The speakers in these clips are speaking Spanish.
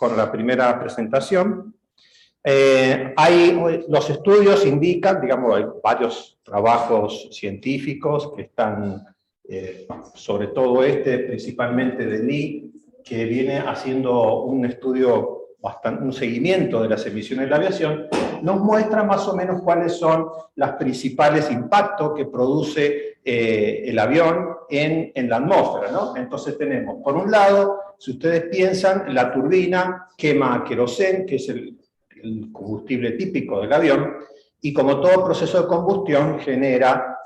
con la primera presentación. Los estudios indican, digamos, hay varios trabajos científicos que están, sobre todo principalmente de Lee, que viene haciendo un estudio, un seguimiento de las emisiones de la aviación, nos muestra más o menos cuáles son los principales impactos que produce el avión en la atmósfera, ¿no? Entonces tenemos, por un lado, si ustedes piensan, la turbina quema queroseno, que es el combustible típico del avión, y como todo proceso de combustión genera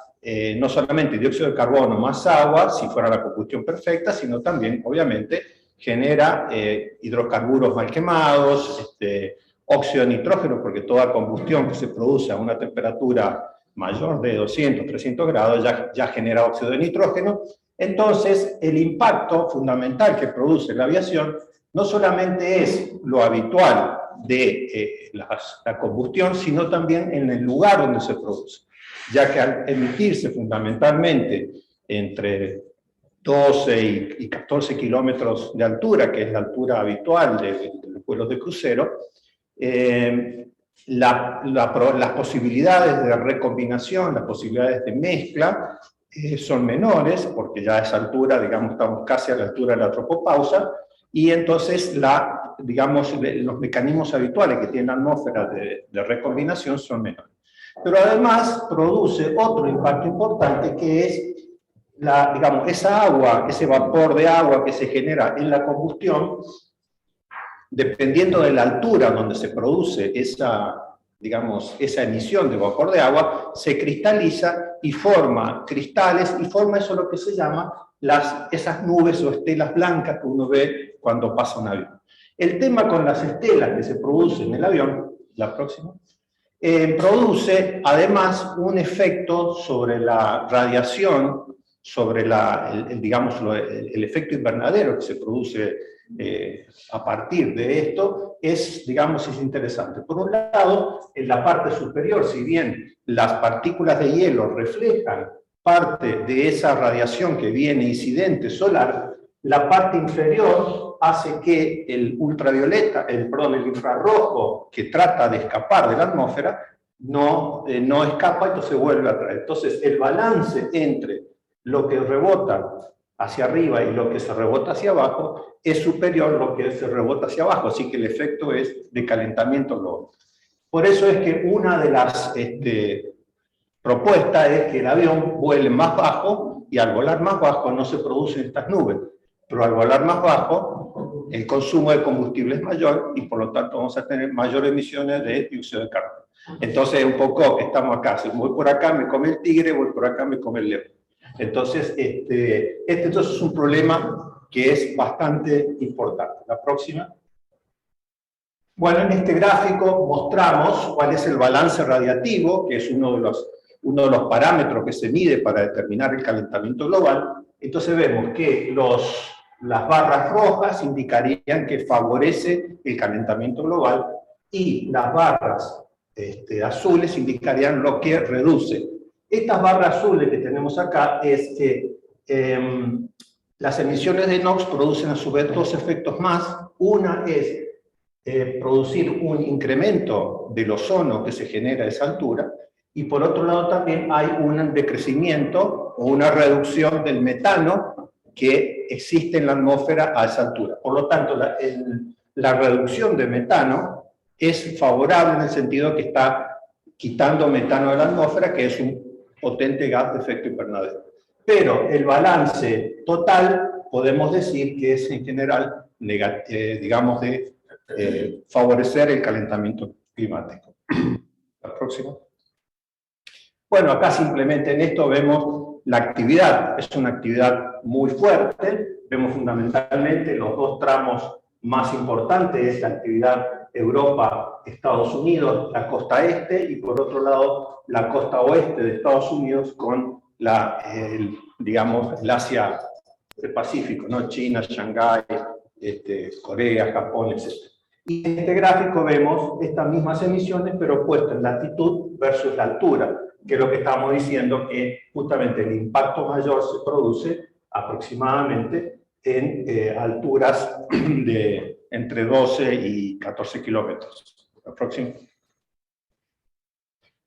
no solamente dióxido de carbono más agua, si fuera la combustión perfecta, sino también, obviamente, genera hidrocarburos mal quemados, óxido de nitrógeno, porque toda combustión que se produce a una temperatura mayor de 200, 300 grados ya genera óxido de nitrógeno. Entonces, el impacto fundamental que produce la aviación no solamente es lo habitual de la combustión, sino también en el lugar donde se produce, ya que al emitirse fundamentalmente entre 12 y 14 kilómetros de altura, que es la altura habitual de los vuelos de crucero, las posibilidades de recombinación, las posibilidades de mezcla son menores, porque ya a esa altura, digamos, estamos casi a la altura de la tropopausa, y entonces digamos, los mecanismos habituales que tiene la atmósfera de recombinación son menores. Pero además produce otro impacto importante, que es digamos, esa agua, ese vapor de agua que se genera en la combustión, dependiendo de la altura donde se produce digamos, esa emisión de vapor de agua, se cristaliza y forma cristales, y forma eso lo que se llama esas nubes o estelas blancas que uno ve cuando pasa un avión. El tema con las estelas que se producen en el avión, la próxima, produce además un efecto sobre la radiación, sobre digamos, el efecto invernadero que se produce a partir de esto, digamos, es interesante. Por un lado, en la parte superior, si bien las partículas de hielo reflejan parte de esa radiación que viene incidente solar, la parte inferior hace que el ultravioleta, el infrarrojo, que trata de escapar de la atmósfera, no escapa, entonces vuelve a traer. Entonces, el balance entre lo que rebota hacia arriba y lo que se rebota hacia abajo es superior a lo que se rebota hacia abajo, así que el efecto es de calentamiento global. Por eso es que una de las propuestas es que el avión vuele más bajo, y al volar más bajo no se producen estas nubes, pero al volar más bajo el consumo de combustible es mayor y por lo tanto vamos a tener mayores emisiones de dióxido de carbono. Entonces un poco estamos acá, si voy por acá me come el tigre, voy por acá me come el león. Entonces, entonces es un problema que es bastante importante. La próxima. Bueno, en este gráfico mostramos cuál es el balance radiativo, que es uno de los parámetros que se mide para determinar el calentamiento global. Entonces vemos que las barras rojas indicarían que favorece el calentamiento global y las barras azules indicarían lo que reduce. Estas barras azules que tenemos acá es que las emisiones de NOx producen a su vez dos efectos más. Una es producir un incremento del ozono que se genera a esa altura, y por otro lado también hay un decrecimiento o una reducción del metano que existe en la atmósfera a esa altura. Por lo tanto, la reducción de metano es favorable en el sentido que está quitando metano de la atmósfera, que es un potente gas de efecto invernadero. Pero el balance total podemos decir que es en general, digamos, de favorecer el calentamiento climático. La próxima. Bueno, acá simplemente en esto vemos la actividad. Es una actividad muy fuerte. Vemos fundamentalmente los dos tramos más importantes, la actividad Europa-Estados Unidos, la costa este, y por otro lado la costa oeste de Estados Unidos con digamos, el Asia-Pacífico, ¿no? China, Shanghái, Corea, Japón, etc. Y en este gráfico vemos estas mismas emisiones, pero puestas en latitud versus la altura, que es lo que estamos diciendo, que justamente el impacto mayor se produce aproximadamente en alturas de entre 12 y 14 kilómetros. La próxima.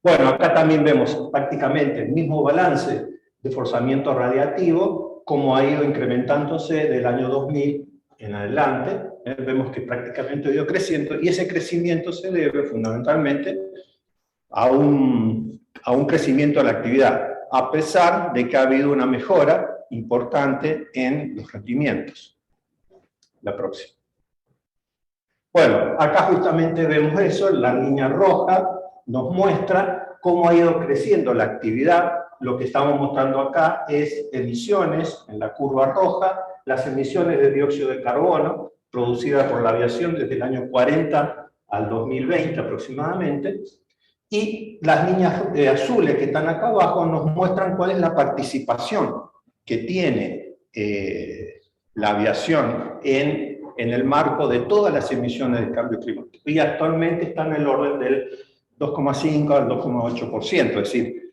Bueno, acá también vemos prácticamente el mismo balance de forzamiento radiativo, como ha ido incrementándose del año 2000 en adelante. Vemos que prácticamente ha ido creciendo, y ese crecimiento se debe fundamentalmente a un crecimiento de la actividad, a pesar de que ha habido una mejora importante en los rendimientos. La próxima. Bueno, acá justamente vemos eso, la línea roja nos muestra cómo ha ido creciendo la actividad. Lo que estamos mostrando acá es emisiones en la curva roja, las emisiones de dióxido de carbono producidas por la aviación desde el año 40 al 2020 aproximadamente, y las líneas azules que están acá abajo nos muestran cuál es la participación que tiene la aviación en el marco de todas las emisiones de cambio climático. Y actualmente está en el orden del 2,5 al 2,8%, es decir,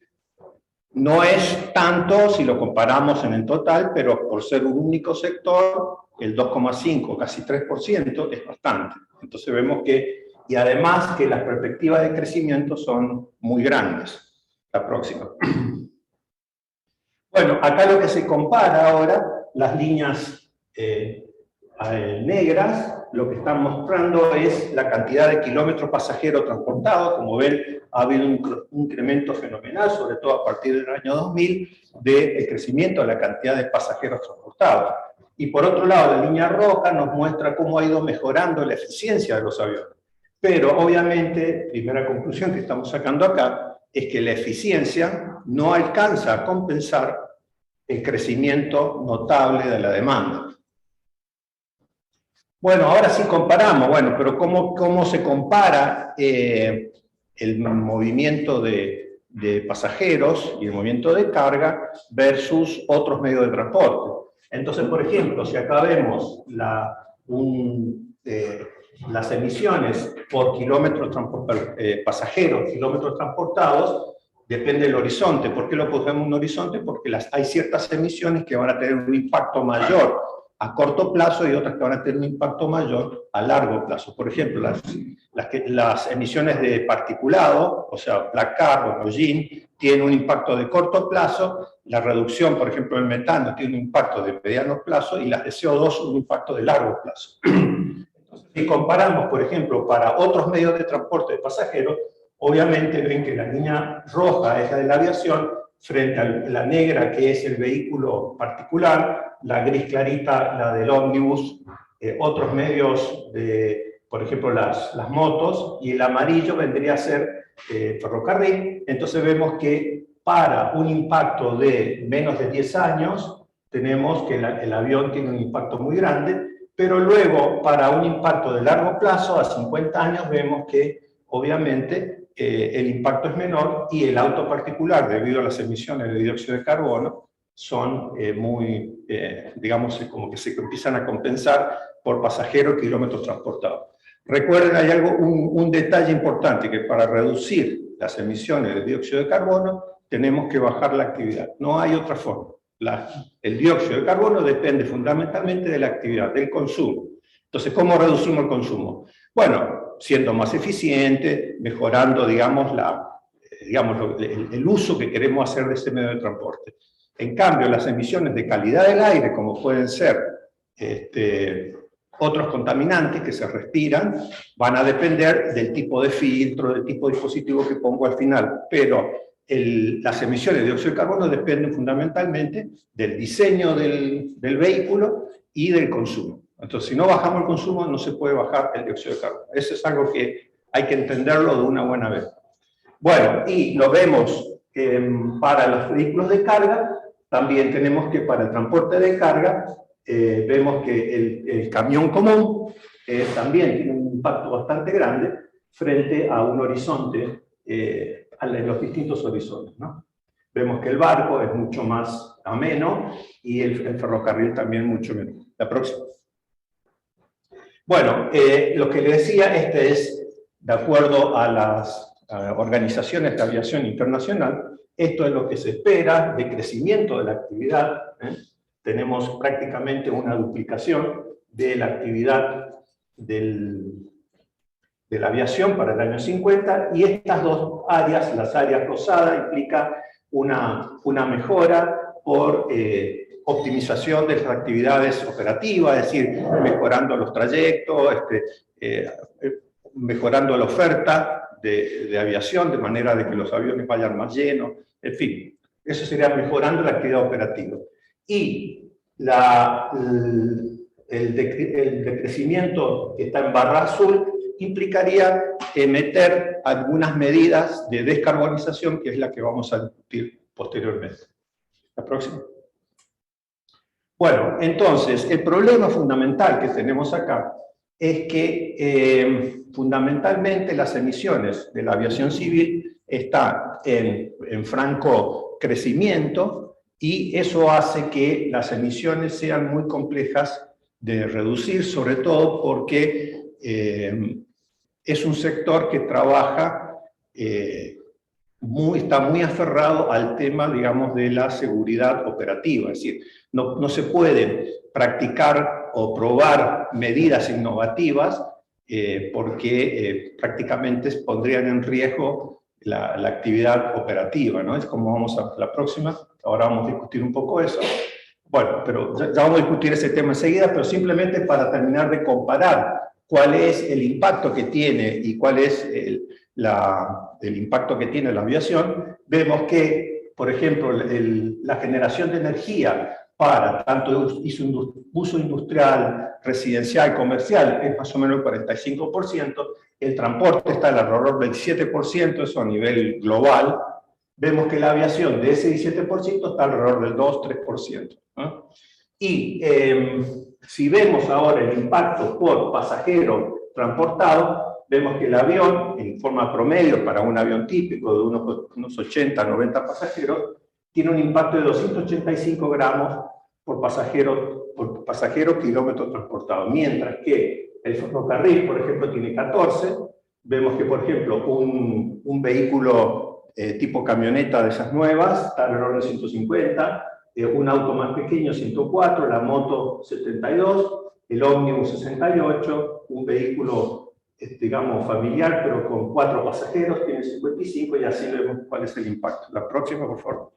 no es tanto si lo comparamos en el total, pero por ser un único sector, el 2,5, casi 3% es bastante. Entonces vemos que, y además que las perspectivas de crecimiento son muy grandes. La próxima. Bueno, acá lo que se compara ahora, las líneas negras, lo que están mostrando es la cantidad de kilómetros pasajeros transportados. Como ven, ha habido un incremento fenomenal, sobre todo a partir del año 2000, del crecimiento de la cantidad de pasajeros transportados. Y por otro lado, la línea roja nos muestra cómo ha ido mejorando la eficiencia de los aviones. Pero obviamente, primera conclusión que estamos sacando acá, es que la eficiencia no alcanza a compensar el crecimiento notable de la demanda. Bueno, ahora sí comparamos, bueno, pero ¿cómo se compara el movimiento de pasajeros y el movimiento de carga versus otros medios de transporte? Entonces, por ejemplo, si acá vemos las emisiones por kilómetros pasajeros, kilómetros transportados, depende del horizonte. ¿Por qué lo ponemos en un horizonte? Porque hay ciertas emisiones que van a tener un impacto mayor a corto plazo y otras que van a tener un impacto mayor a largo plazo. Por ejemplo, las emisiones de particulado, o sea, black carbon o GIN, tienen un impacto de corto plazo. La reducción, por ejemplo, del metano tiene un impacto de mediano plazo, y las de CO2 un impacto de largo plazo. Entonces, si comparamos, por ejemplo, para otros medios de transporte de pasajeros, obviamente ven que la línea roja es la de la aviación, frente a la negra, que es el vehículo particular, la gris clarita, la del ómnibus, otros medios, por ejemplo, las motos, y el amarillo vendría a ser ferrocarril. Entonces vemos que para un impacto de menos de 10 años, tenemos que el avión tiene un impacto muy grande, pero luego para un impacto de largo plazo, a 50 años, vemos que obviamente el impacto es menor, y el auto particular, debido a las emisiones de dióxido de carbono, son digamos, como que se empiezan a compensar por pasajeros y kilómetros transportados. Recuerden, hay un detalle importante, que para reducir las emisiones de dióxido de carbono tenemos que bajar la actividad. No hay otra forma. El dióxido de carbono depende fundamentalmente de la actividad, del consumo. Entonces, ¿cómo reducimos el consumo? Bueno, siendo más eficiente, mejorando, digamos, el uso que queremos hacer de ese medio de transporte. En cambio, las emisiones de calidad del aire, como pueden ser otros contaminantes que se respiran, van a depender del tipo de filtro, del tipo de dispositivo que pongo al final. Pero las emisiones de dióxido de carbono dependen fundamentalmente del diseño del vehículo y del consumo. Entonces, si no bajamos el consumo, no se puede bajar el dióxido de carbono. Eso es algo que hay que entenderlo de una buena vez. Bueno, y lo vemos para los vehículos de carga. También tenemos que para el transporte de carga, vemos que el camión común también tiene un impacto bastante grande frente a un horizonte, a los distintos horizontes, ¿no? Vemos que el barco es mucho más ameno, y el ferrocarril también mucho menos. La próxima. Bueno, lo que le decía, es de acuerdo a las organizaciones de aviación internacional. Esto es lo que se espera de crecimiento de la actividad. Tenemos prácticamente una duplicación de la actividad de la aviación para el año 50, y estas dos áreas, las áreas rosadas, implica una mejora por optimización de las actividades operativas, es decir, mejorando los trayectos, mejorando la oferta de aviación, de manera de que los aviones vayan más llenos, en fin, eso sería mejorando la actividad operativa. Y el decrecimiento que está en barra azul implicaría meter algunas medidas de descarbonización, que es la que vamos a discutir posteriormente. La próxima. Bueno, entonces, el problema fundamental que tenemos acá es que fundamentalmente las emisiones de la aviación civil están en franco crecimiento, y eso hace que las emisiones sean muy complejas de reducir, sobre todo porque es un sector que trabaja, está muy aferrado al tema, digamos, de la seguridad operativa. Es decir, no se pueden practicar o probar medidas innovativas porque prácticamente pondrían en riesgo la actividad operativa, ¿no? Es como vamos a la próxima. Ahora vamos a discutir un poco eso. Bueno, pero ya vamos a discutir ese tema enseguida, pero simplemente para terminar de comparar cuál es el impacto que tiene y cuál es el impacto que tiene la aviación, vemos que, por ejemplo, la generación de energía para tanto uso industrial, residencial, comercial, es más o menos el 45%, el transporte está alrededor del 7%, eso a nivel global. Vemos que la aviación de ese 17% está alrededor del 2-3%, ¿no? Y si vemos ahora el impacto por pasajero transportado, vemos que el avión, en forma promedio para un avión típico de unos 80-90 pasajeros, tiene un impacto de 285 gramos por pasajero kilómetro transportado, mientras que el ferrocarril, por ejemplo, tiene 14. Vemos que, por ejemplo, un vehículo tipo camioneta de esas nuevas está alrededor de 150, un auto más pequeño 104, la moto 72, el ómnibus 68, un vehículo, digamos, familiar, pero con 4 pasajeros, tiene 55, y así vemos cuál es el impacto. La próxima, por favor.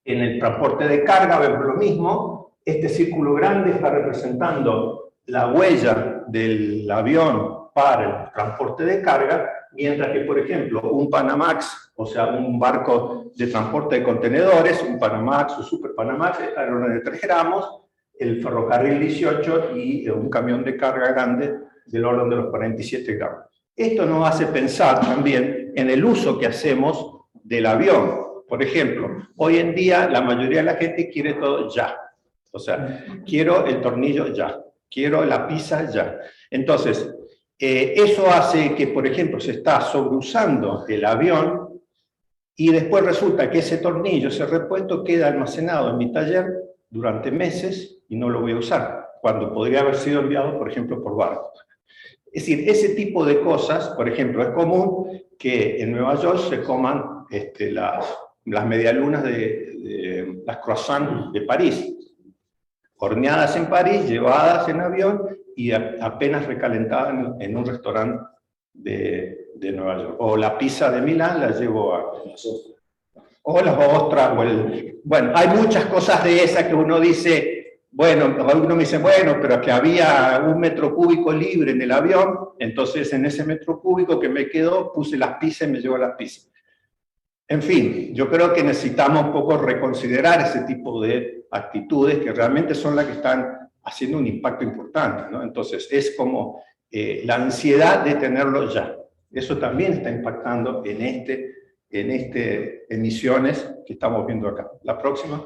En el transporte de carga vemos lo mismo. Este círculo grande está representando la huella del avión para el transporte de carga, mientras que, por ejemplo, un Panamax, o sea, un barco de transporte de contenedores, un Panamax o Super Panamax, está en orden de 3 gramos, el ferrocarril 18 y un camión de carga grande del orden de los 47 gramos. Esto nos hace pensar también en el uso que hacemos del avión. Por ejemplo, hoy en día la mayoría de la gente quiere todo ya. O sea, quiero el tornillo ya, quiero la pizza ya. Entonces, eso hace que, por ejemplo, se está sobreusando el avión y después resulta que ese tornillo, ese repuesto, queda almacenado en mi taller durante meses y no lo voy a usar, cuando podría haber sido enviado, por ejemplo, por barco. Es decir, ese tipo de cosas, por ejemplo, es común que en Nueva York se coman las medialunas de las croissants de París, horneadas en París, llevadas en avión y apenas recalentadas en un restaurante de Nueva York. O la pizza de Milán la llevo o las ostras, bueno, hay muchas cosas de esas que uno dice, bueno, uno me dice, bueno, pero que había 1 metro cúbico libre en el avión, entonces en ese metro cúbico que me quedó puse las pizzas y me llevo las pizzas. En fin, yo creo que necesitamos un poco reconsiderar ese tipo de actitudes que realmente son las que están haciendo un impacto importante, ¿no? Entonces, es como la ansiedad de tenerlo ya. Eso también está impactando en emisiones que estamos viendo acá. La próxima.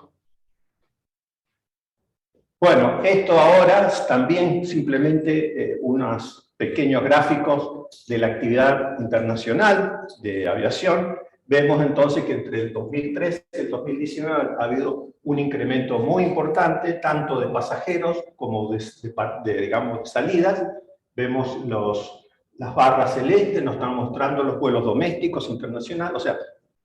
Bueno, esto ahora también simplemente unos pequeños gráficos de la actividad internacional de aviación. Vemos entonces que entre el 2013 y el 2019 ha habido un incremento muy importante, tanto de pasajeros como digamos, de salidas. Vemos las barras celestes, nos están mostrando los vuelos domésticos, internacionales, o sea,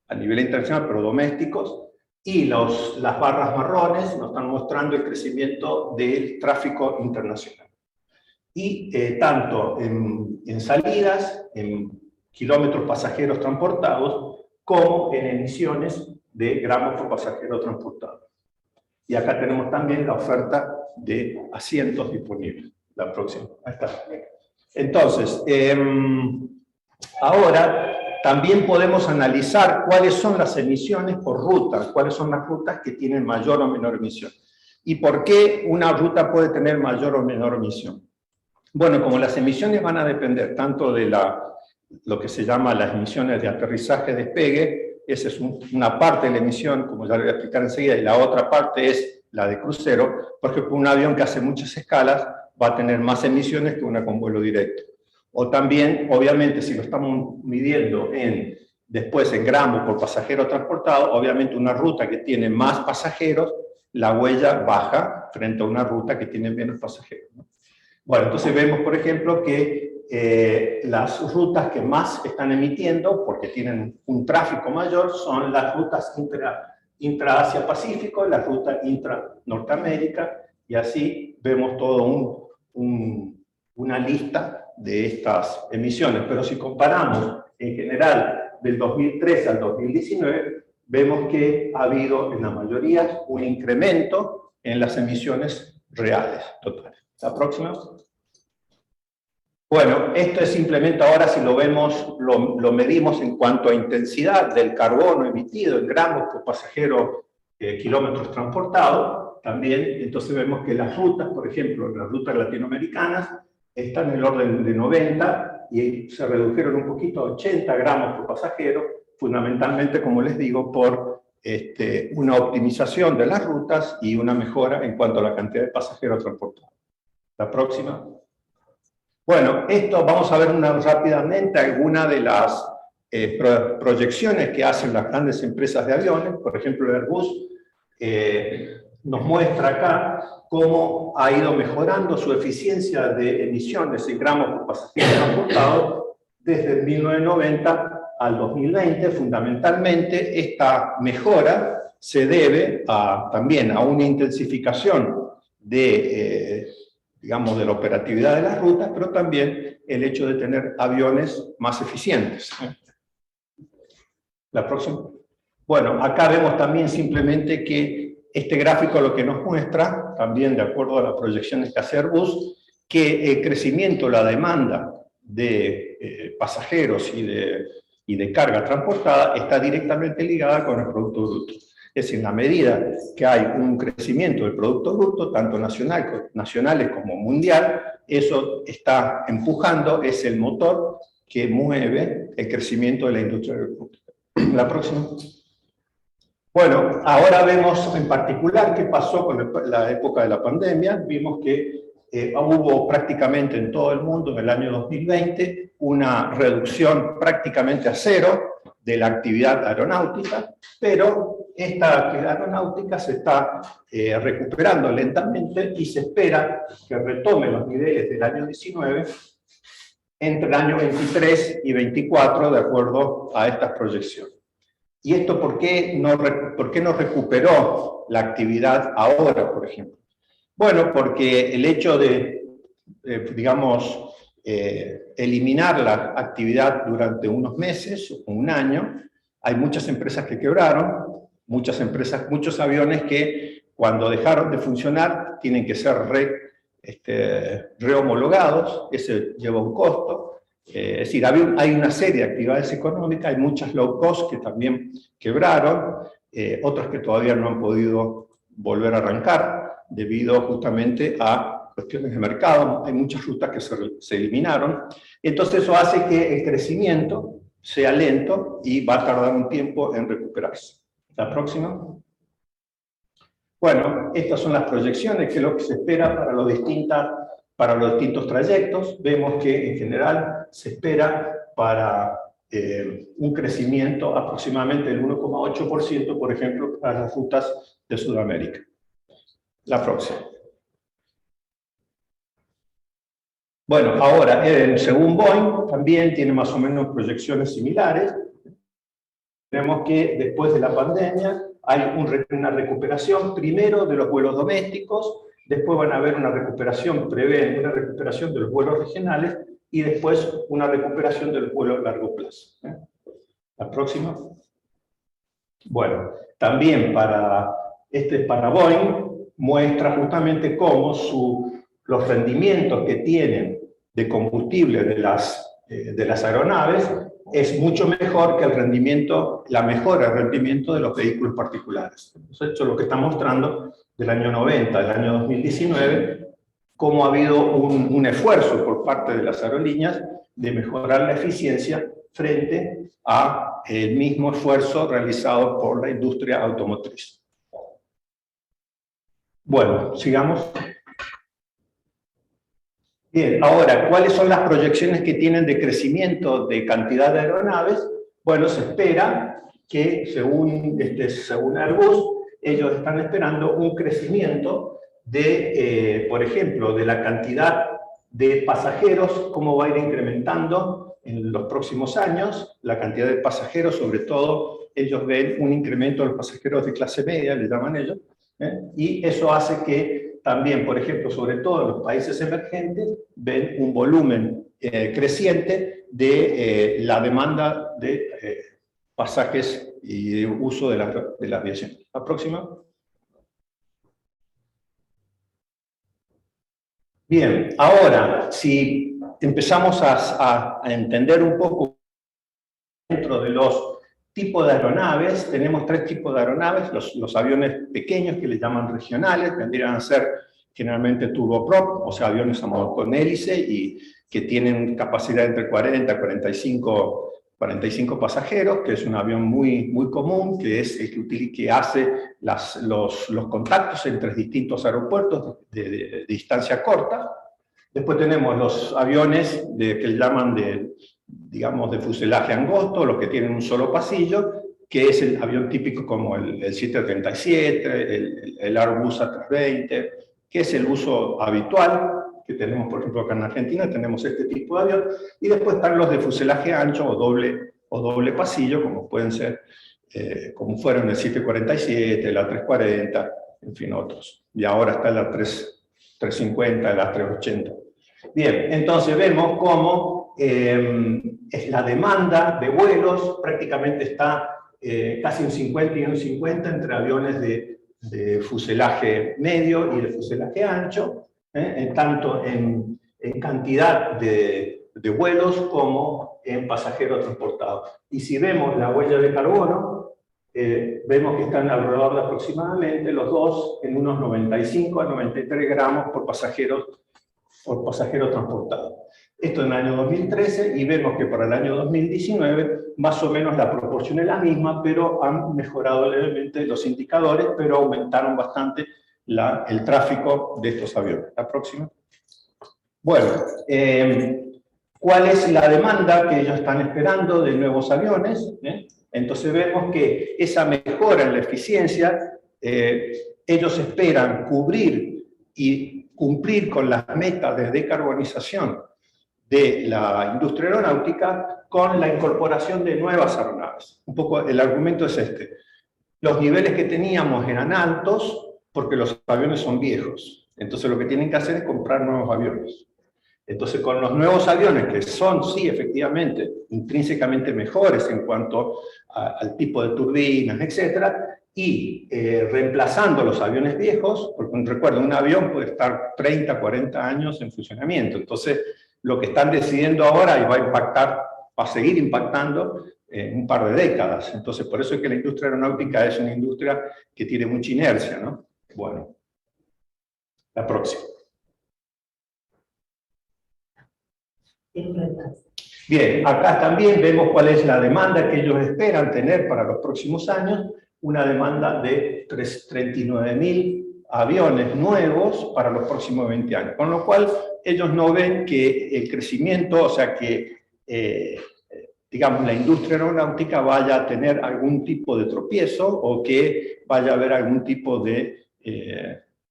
a nivel internacional, pero domésticos, y las barras marrones nos están mostrando el crecimiento del tráfico internacional. y tanto en salidas, en kilómetros pasajeros transportados, como en emisiones de gramos por pasajero transportado. Y acá tenemos también la oferta de asientos disponibles. La próxima. Ahí está. Entonces, ahora también podemos analizar cuáles son las emisiones por ruta, cuáles son las rutas que tienen mayor o menor emisión. ¿Y por qué una ruta puede tener mayor o menor emisión? Bueno, como las emisiones van a depender tanto de lo que se llama las emisiones de aterrizaje-despegue, esa es una parte de la emisión, como ya lo voy a explicar enseguida, y la otra parte es la de crucero, porque un avión que hace muchas escalas va a tener más emisiones que una con vuelo directo. O también, obviamente, si lo estamos midiendo después en gramos por pasajero transportado, obviamente una ruta que tiene más pasajeros, la huella baja frente a una ruta que tiene menos pasajeros, ¿no? Bueno, entonces vemos, por ejemplo, que las rutas que más están emitiendo, porque tienen un tráfico mayor, son las rutas intra-Asia-Pacífico, la ruta intra-Norteamérica, y así vemos todo una lista de estas emisiones. Pero si comparamos en general del 2013 al 2019, vemos que ha habido en la mayoría un incremento en las emisiones reales totales. La próxima. Bueno, esto es simplemente ahora, si lo vemos, lo medimos en cuanto a intensidad del carbono emitido en gramos por pasajero, kilómetros transportados. También, entonces vemos que las rutas, por ejemplo, las rutas latinoamericanas, están en el orden de 90 y se redujeron un poquito a 80 gramos por pasajero, fundamentalmente, como les digo, por una optimización de las rutas y una mejora en cuanto a la cantidad de pasajeros transportados. La próxima. Bueno, esto vamos a ver rápidamente algunas de las proyecciones que hacen las grandes empresas de aviones. Por ejemplo, el Airbus nos muestra acá cómo ha ido mejorando su eficiencia de emisiones en gramos por pasajero transportado desde 1990 al 2020. Fundamentalmente, esta mejora se debe también a una intensificación digamos, de la operatividad de las rutas, pero también el hecho de tener aviones más eficientes. La próxima. Bueno, acá vemos también simplemente que este gráfico lo que nos muestra, también de acuerdo a las proyecciones que hace Airbus, que el crecimiento, la demanda de pasajeros y de carga transportada está directamente ligada con el Producto Bruto. Es decir, en la medida que hay un crecimiento del Producto Bruto, tanto nacionales como mundial, eso está empujando, es el motor que mueve el crecimiento de la industria aeronáutica. La próxima. Bueno, ahora vemos en particular qué pasó con la época de la pandemia. Vimos que hubo prácticamente en todo el mundo en el año 2020 una reducción prácticamente a cero de la actividad aeronáutica, pero esta actividad aeronáutica se está recuperando lentamente y se espera que retome los niveles del año 19 entre el año 23 y 24, de acuerdo a estas proyecciones. ¿Y esto por qué no recuperó la actividad ahora, por ejemplo? Bueno, porque el hecho de, digamos, eliminar la actividad durante unos meses o un año, hay muchas empresas que quebraron, muchos aviones que cuando dejaron de funcionar tienen que ser rehomologados, ese lleva un costo. Es decir, hay una serie de actividades económicas, hay muchas low cost que también quebraron, otras que todavía no han podido volver a arrancar debido justamente a cuestiones de mercado. Hay muchas rutas que se eliminaron. Entonces eso hace que el crecimiento sea lento y va a tardar un tiempo en recuperarse. La próxima. Bueno, estas son las proyecciones, que es lo que se espera para los distintos trayectos. Vemos que en general se espera para un crecimiento aproximadamente del 1,8%, por ejemplo, para las rutas de Sudamérica. La próxima. Bueno, ahora, según Boeing, también tiene más o menos proyecciones similares. Vemos que después de la pandemia hay una recuperación primero de los vuelos domésticos, después van a haber una recuperación, prevén una recuperación de los vuelos regionales y después una recuperación de los vuelos a largo plazo. La próxima. Bueno, también para Boeing muestra justamente cómo los rendimientos que tienen de combustible de las aeronaves es mucho mejor que la mejora del rendimiento de los vehículos particulares. Esto es lo que está mostrando del año 90 al año 2019, cómo ha habido un esfuerzo por parte de las aerolíneas de mejorar la eficiencia frente al mismo esfuerzo realizado por la industria automotriz. Bueno, sigamos. Bien, ahora, ¿cuáles son las proyecciones que tienen de crecimiento de cantidad de aeronaves? Bueno, se espera que, según Airbus, ellos están esperando un crecimiento por ejemplo, de la cantidad de pasajeros, cómo va a ir incrementando en los próximos años, la cantidad de pasajeros, sobre todo, ellos ven un incremento de los pasajeros de clase media, le llaman ellos, y eso hace que también, por ejemplo, sobre todo en los países emergentes, ven un volumen creciente de la demanda de pasajes y de uso de la aviación. La próxima. Bien, ahora, si empezamos a entender un poco dentro de los tipos de aeronaves, tenemos tres tipos de aeronaves, los aviones pequeños que le llaman regionales, vendrían a ser generalmente turboprop, o sea, aviones a motor con hélice y que tienen capacidad entre 40 y 45 pasajeros, que es un avión muy común, que es el que hace los contactos entre distintos aeropuertos de distancia corta. Después tenemos los aviones que llaman digamos, de fuselaje angosto, los que tienen un solo pasillo, que es el avión típico como el 737, el Airbus A320, que es el uso habitual que tenemos, por ejemplo, acá en Argentina, tenemos este tipo de avión, y después están los de fuselaje ancho o doble pasillo, como pueden ser, como fueron el 747, el A340, en fin, otros. Y ahora está el A350, el A380. Bien, entonces vemos cómo la demanda de vuelos prácticamente está casi un 50 y un 50 entre aviones de fuselaje medio y de fuselaje ancho, tanto en cantidad de vuelos como en pasajeros transportados. Y si vemos la huella de carbono, vemos que están alrededor de aproximadamente los dos en unos 95 a 93 gramos por pasajero transportado. Esto en el año 2013, y vemos que para el año 2019 más o menos la proporción es la misma, pero han mejorado levemente los indicadores, pero aumentaron bastante el tráfico de estos aviones. La próxima. Bueno, ¿cuál es la demanda que ellos están esperando de nuevos aviones? Entonces vemos que esa mejora en la eficiencia, ellos esperan cubrir y cumplir con las metas de decarbonización de la industria aeronáutica con la incorporación de nuevas aeronaves. Un poco el argumento es este. Los niveles que teníamos eran altos porque los aviones son viejos. Entonces lo que tienen que hacer es comprar nuevos aviones. Entonces con los nuevos aviones, que son, sí, efectivamente, intrínsecamente mejores en cuanto al tipo de turbinas, etcétera, y reemplazando los aviones viejos, porque recuerden, un avión puede estar 30, 40 años en funcionamiento. Entonces, lo que están decidiendo ahora y va a impactar, va a seguir impactando un par de décadas. Entonces, por eso es que la industria aeronáutica es una industria que tiene mucha inercia, ¿no? Bueno, la próxima. Bien, acá también vemos cuál es la demanda que ellos esperan tener para los próximos años, una demanda de 39.000 aviones nuevos para los próximos 20 años, con lo cual ellos no ven que el crecimiento, o sea que, digamos, la industria aeronáutica vaya a tener algún tipo de tropiezo o que vaya a haber algún tipo de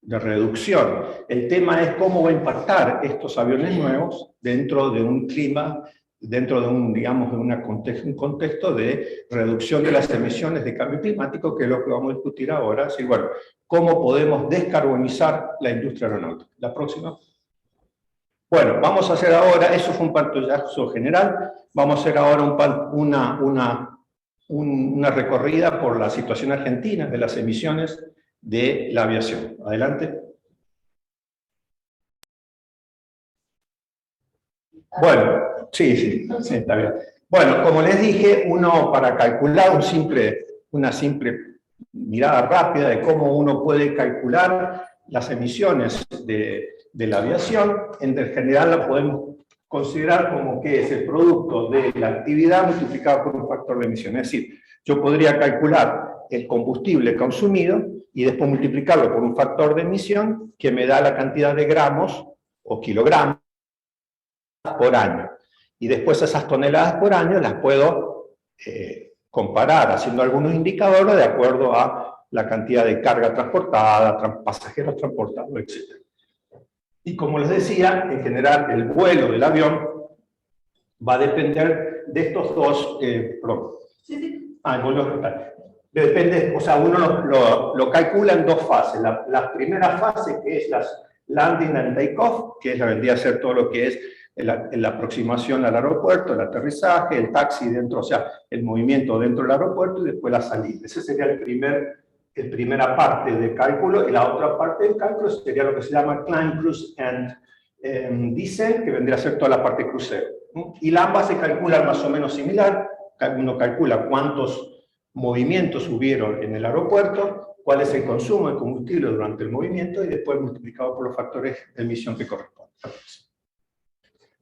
reducción. El tema es cómo va a impactar estos aviones nuevos dentro de un clima dentro de un, digamos, de un contexto de reducción de las emisiones de cambio climático, que es lo que vamos a discutir ahora. Así, bueno, ¿cómo podemos descarbonizar la industria aeronáutica? La próxima. Bueno, vamos a hacer ahora, eso fue un pantallazo general, vamos a hacer ahora una recorrida por la situación argentina de las emisiones de la aviación. Adelante. Bueno, sí, está bien. Bueno, como les dije, uno para calcular una simple mirada rápida de cómo uno puede calcular las emisiones de la aviación, en general la podemos considerar como que es el producto de la actividad multiplicado por un factor de emisión. Es decir, yo podría calcular el combustible consumido y después multiplicarlo por un factor de emisión que me da la cantidad de gramos o kilogramos por año. Y después esas toneladas por año las puedo comparar haciendo algunos indicadores de acuerdo a la cantidad de carga transportada, pasajeros transportados, etc. Y como les decía, en general el vuelo del avión va a depender de estos dos... Depende, o sea, uno lo calcula en dos fases. La primera fase, que es las landing and takeoff, que es la vendría a ser todo lo que es la aproximación al aeropuerto, el aterrizaje, el taxi dentro, o sea, el movimiento dentro del aeropuerto y después la salida. Ese sería la primera parte del cálculo, y la otra parte del cálculo sería lo que se llama climb, cruise and descent, que vendría a ser toda la parte crucero. Y ambas se calculan más o menos similar. Uno calcula cuántos movimientos hubieron en el aeropuerto, cuál es el consumo de combustible durante el movimiento y después multiplicado por los factores de emisión que corresponden.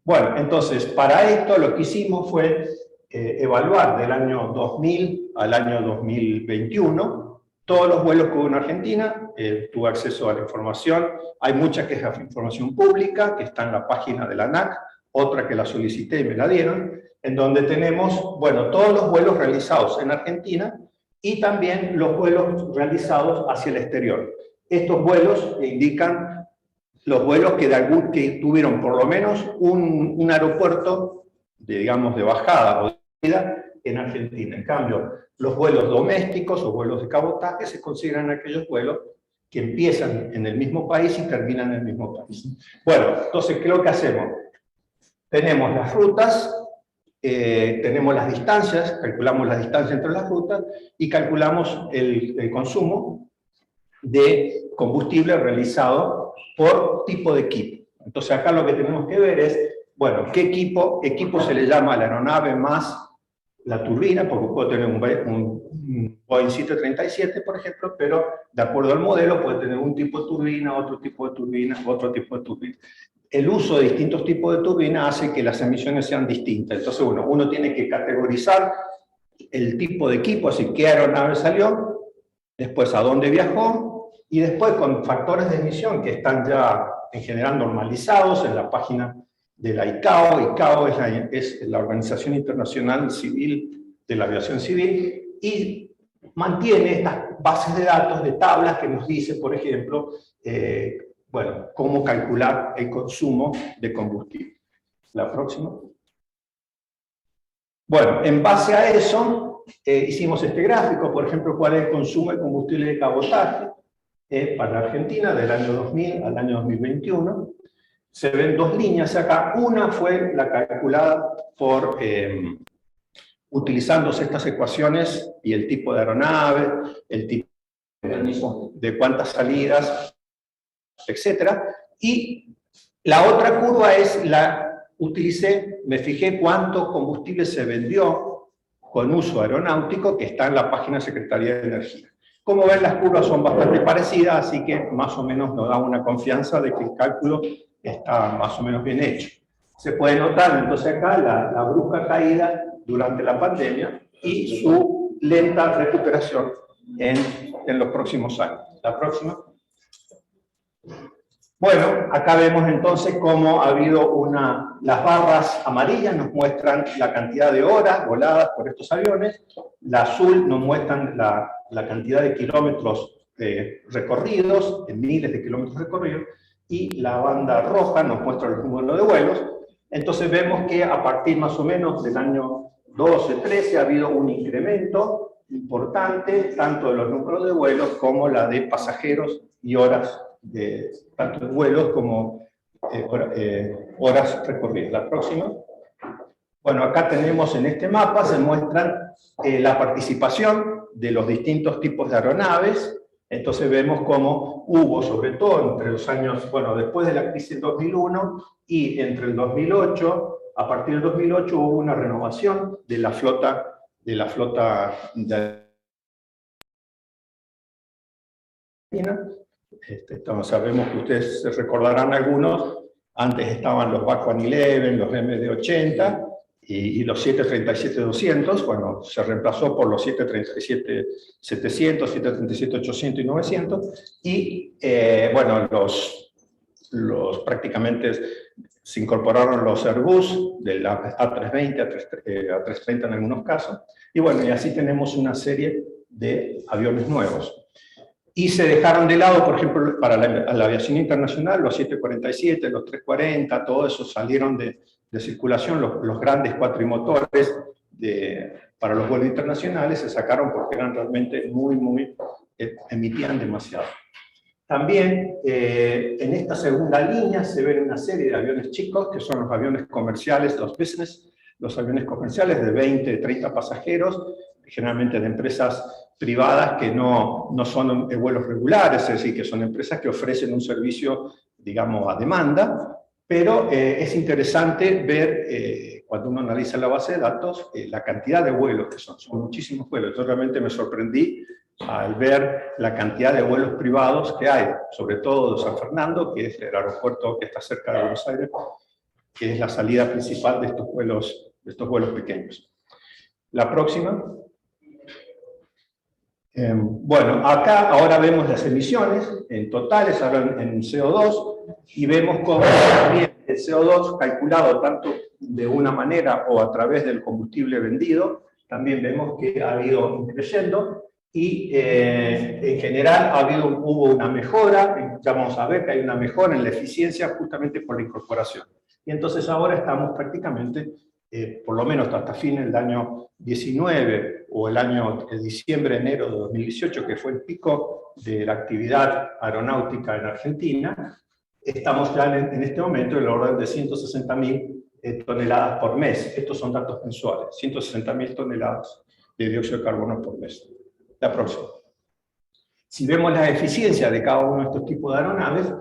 Bueno, entonces, para esto lo que hicimos fue evaluar del año 2000 al año 2021 todos los vuelos que hubo en Argentina. Tuve acceso a la información. Hay mucha que es información pública, que está en la página de la ANAC, otra que la solicité y me la dieron, en donde tenemos, bueno, todos los vuelos realizados en Argentina y también los vuelos realizados hacia el exterior. Estos vuelos indican los vuelos que tuvieron por lo menos un aeropuerto, digamos, de bajada o de salida en Argentina. En cambio, los vuelos domésticos o vuelos de cabotaje se consideran aquellos vuelos que empiezan en el mismo país y terminan en el mismo país. Bueno, entonces, ¿qué es lo que hacemos? Tenemos las rutas, tenemos las distancias, calculamos las distancias entre las rutas y calculamos el consumo de combustible realizado por tipo de equipo. Entonces acá lo que tenemos que ver es, bueno, ¿qué equipo se le llama a la aeronave más la turbina? Porque puedo tener un Boeing 737, por ejemplo, pero de acuerdo al modelo puede tener un tipo de turbina, otro tipo de turbina, otro tipo de turbina. El uso de distintos tipos de turbina hace que las emisiones sean distintas. Entonces, bueno, uno tiene que categorizar el tipo de equipo, así qué aeronave salió, después a dónde viajó, y después con factores de emisión que están ya en general normalizados en la página de la ICAO. ICAO es la Organización Internacional Civil de la Aviación Civil, y mantiene estas bases de datos, de tablas que nos dice, por ejemplo, bueno, cómo calcular el consumo de combustible. La próxima. Bueno, en base a eso, hicimos este gráfico, por ejemplo, cuál es el consumo de combustible de cabotaje para la Argentina del año 2000 al año 2021. Se ven dos líneas acá. Una fue la calculada por, utilizándose estas ecuaciones y el tipo de aeronave, el tipo de cuántas salidas, etcétera. Y la otra curva es me fijé cuánto combustible se vendió con uso aeronáutico, que está en la página Secretaría de Energía. Como ven, las curvas son bastante parecidas, así que más o menos nos da una confianza de que el cálculo está más o menos bien hecho. Se puede notar entonces acá la brusca caída durante la pandemia y su lenta recuperación en los próximos años. La próxima. Bueno, acá vemos entonces cómo ha habido las barras amarillas nos muestran la cantidad de horas voladas por estos aviones, la azul nos muestran la cantidad de kilómetros recorridos, en miles de kilómetros recorridos, y la banda roja nos muestra el número de vuelos. Entonces vemos que a partir más o menos del año 12-13 ha habido un incremento importante, tanto de los números de vuelos como la de pasajeros y horas, tanto de vuelos como horas recorridas. La próxima. Bueno, acá tenemos en este mapa, se muestran la participación de los distintos tipos de aeronaves. Entonces vemos cómo hubo, sobre todo entre los años, bueno, después de la crisis del 2001 y entre el 2008, a partir del 2008 hubo una renovación de la flota sabemos que ustedes se recordarán algunos, antes estaban los BAC-111, los MD-80, y los 737-200, bueno, se reemplazó por los 737-700, 737-800 y 900, y bueno, prácticamente se incorporaron los Airbus, de la A320 a 330 en algunos casos, y bueno, y así tenemos una serie de aviones nuevos. Y se dejaron de lado, por ejemplo, para la aviación internacional, los 747, los 340, todo eso salieron de circulación, los grandes cuatrimotores para los vuelos internacionales se sacaron porque eran realmente emitían demasiado. También en esta segunda línea se ven una serie de aviones chicos, que son los aviones comerciales, los business, los aviones comerciales de 20, 30 pasajeros, generalmente de empresas privadas que no son vuelos regulares, es decir, que son empresas que ofrecen un servicio, digamos, a demanda, pero es interesante ver, cuando uno analiza la base de datos, la cantidad de vuelos que son muchísimos vuelos. Yo realmente me sorprendí al ver la cantidad de vuelos privados que hay, sobre todo de San Fernando, que es el aeropuerto que está cerca de Buenos Aires, que es la salida principal de estos vuelos pequeños. La próxima. Bueno, acá ahora vemos las emisiones en totales, ahora en CO2, y vemos cómo también el CO2 calculado tanto de una manera o a través del combustible vendido, también vemos que ha ido creciendo, y en general hubo una mejora, ya vamos a ver que hay una mejora en la eficiencia justamente por la incorporación. Y entonces ahora estamos prácticamente, por lo menos hasta fines del año 19 o el diciembre, enero de 2018, que fue el pico de la actividad aeronáutica en Argentina, estamos ya en este momento en el orden de 160.000 toneladas por mes. Estos son datos mensuales, 160.000 toneladas de dióxido de carbono por mes. La próxima. Si vemos la eficiencia de cada uno de estos tipos de aeronaves,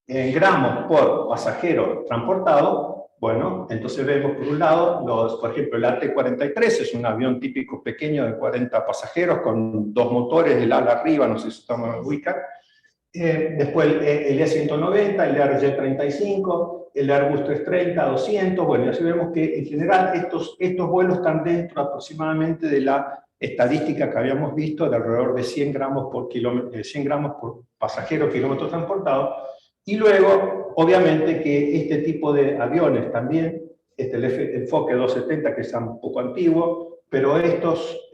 en gramos por pasajero transportado, bueno, entonces vemos por un lado, por ejemplo, el AT-43 es un avión típico pequeño de 40 pasajeros con 2 motores, el ala arriba, no sé si estamos ubicando. Después el E-190, el ARJ-35, el Airbus 330, 200, bueno, y así vemos que en general estos vuelos están dentro aproximadamente de la estadística que habíamos visto de alrededor de 100 gramos por pasajero kilómetro transportado. Y luego, obviamente, que este tipo de aviones también, el Fokker 270, que es un poco antiguo, pero estos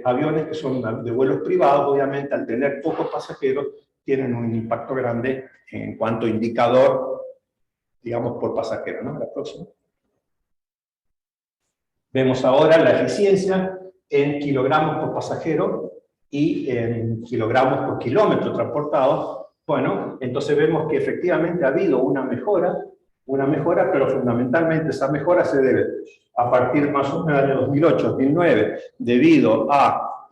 aviones que son de vuelos privados, obviamente, al tener pocos pasajeros, tienen un impacto grande en cuanto a indicador, digamos, por pasajero, ¿no? La próxima. Vemos ahora la eficiencia en kilogramos por pasajero y en kilogramos por kilómetro transportado. Bueno, entonces vemos que efectivamente ha habido una mejora, pero fundamentalmente esa mejora se debe a partir más o menos del año 2008-2009, debido a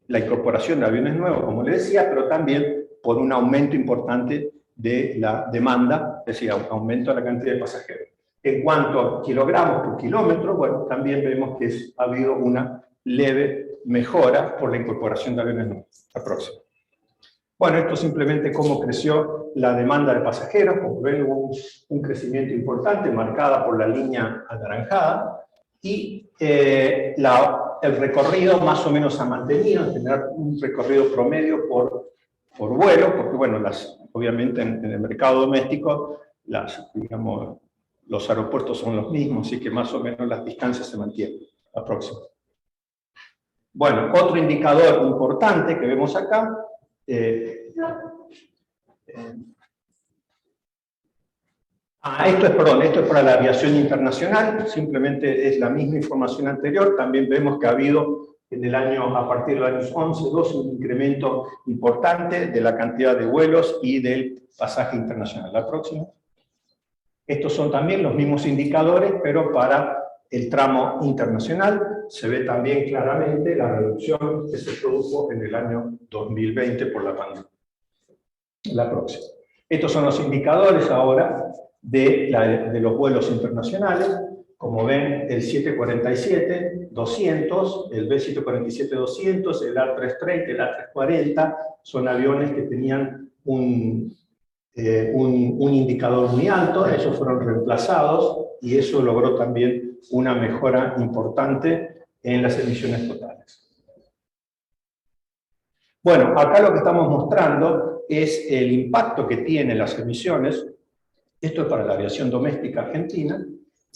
la incorporación de aviones nuevos, como les decía, pero también por un aumento importante de la demanda, es decir, un aumento de la cantidad de pasajeros. En cuanto a kilogramos por kilómetro, bueno, también vemos que ha habido una leve mejora por la incorporación de aviones nuevos. La próxima. Bueno, esto simplemente cómo creció la demanda de pasajeros. Como ven, hubo un crecimiento importante, marcada por la línea anaranjada, y el recorrido más o menos ha mantenido, en general un recorrido promedio por vuelo, porque bueno, obviamente en el mercado doméstico, digamos, los aeropuertos son los mismos, así que más o menos las distancias se mantienen. La próxima. Bueno, otro indicador importante que vemos acá, Esto es para la aviación internacional, simplemente es la misma información anterior. También vemos que ha habido a partir del año 11, 12, un incremento importante de la cantidad de vuelos y del pasaje internacional. La próxima. Estos son también los mismos indicadores, pero para el tramo internacional. Se ve también claramente la reducción que se produjo en el año 2020 por la pandemia. La próxima. Estos son los indicadores ahora de los vuelos internacionales. Como ven, el 747-200, el B747-200, el A330, el A340, son aviones que tenían un indicador muy alto. Esos fueron reemplazados y eso logró también una mejora importante en las emisiones totales. Bueno, acá lo que estamos mostrando es el impacto que tienen las emisiones. Esto es para la aviación doméstica argentina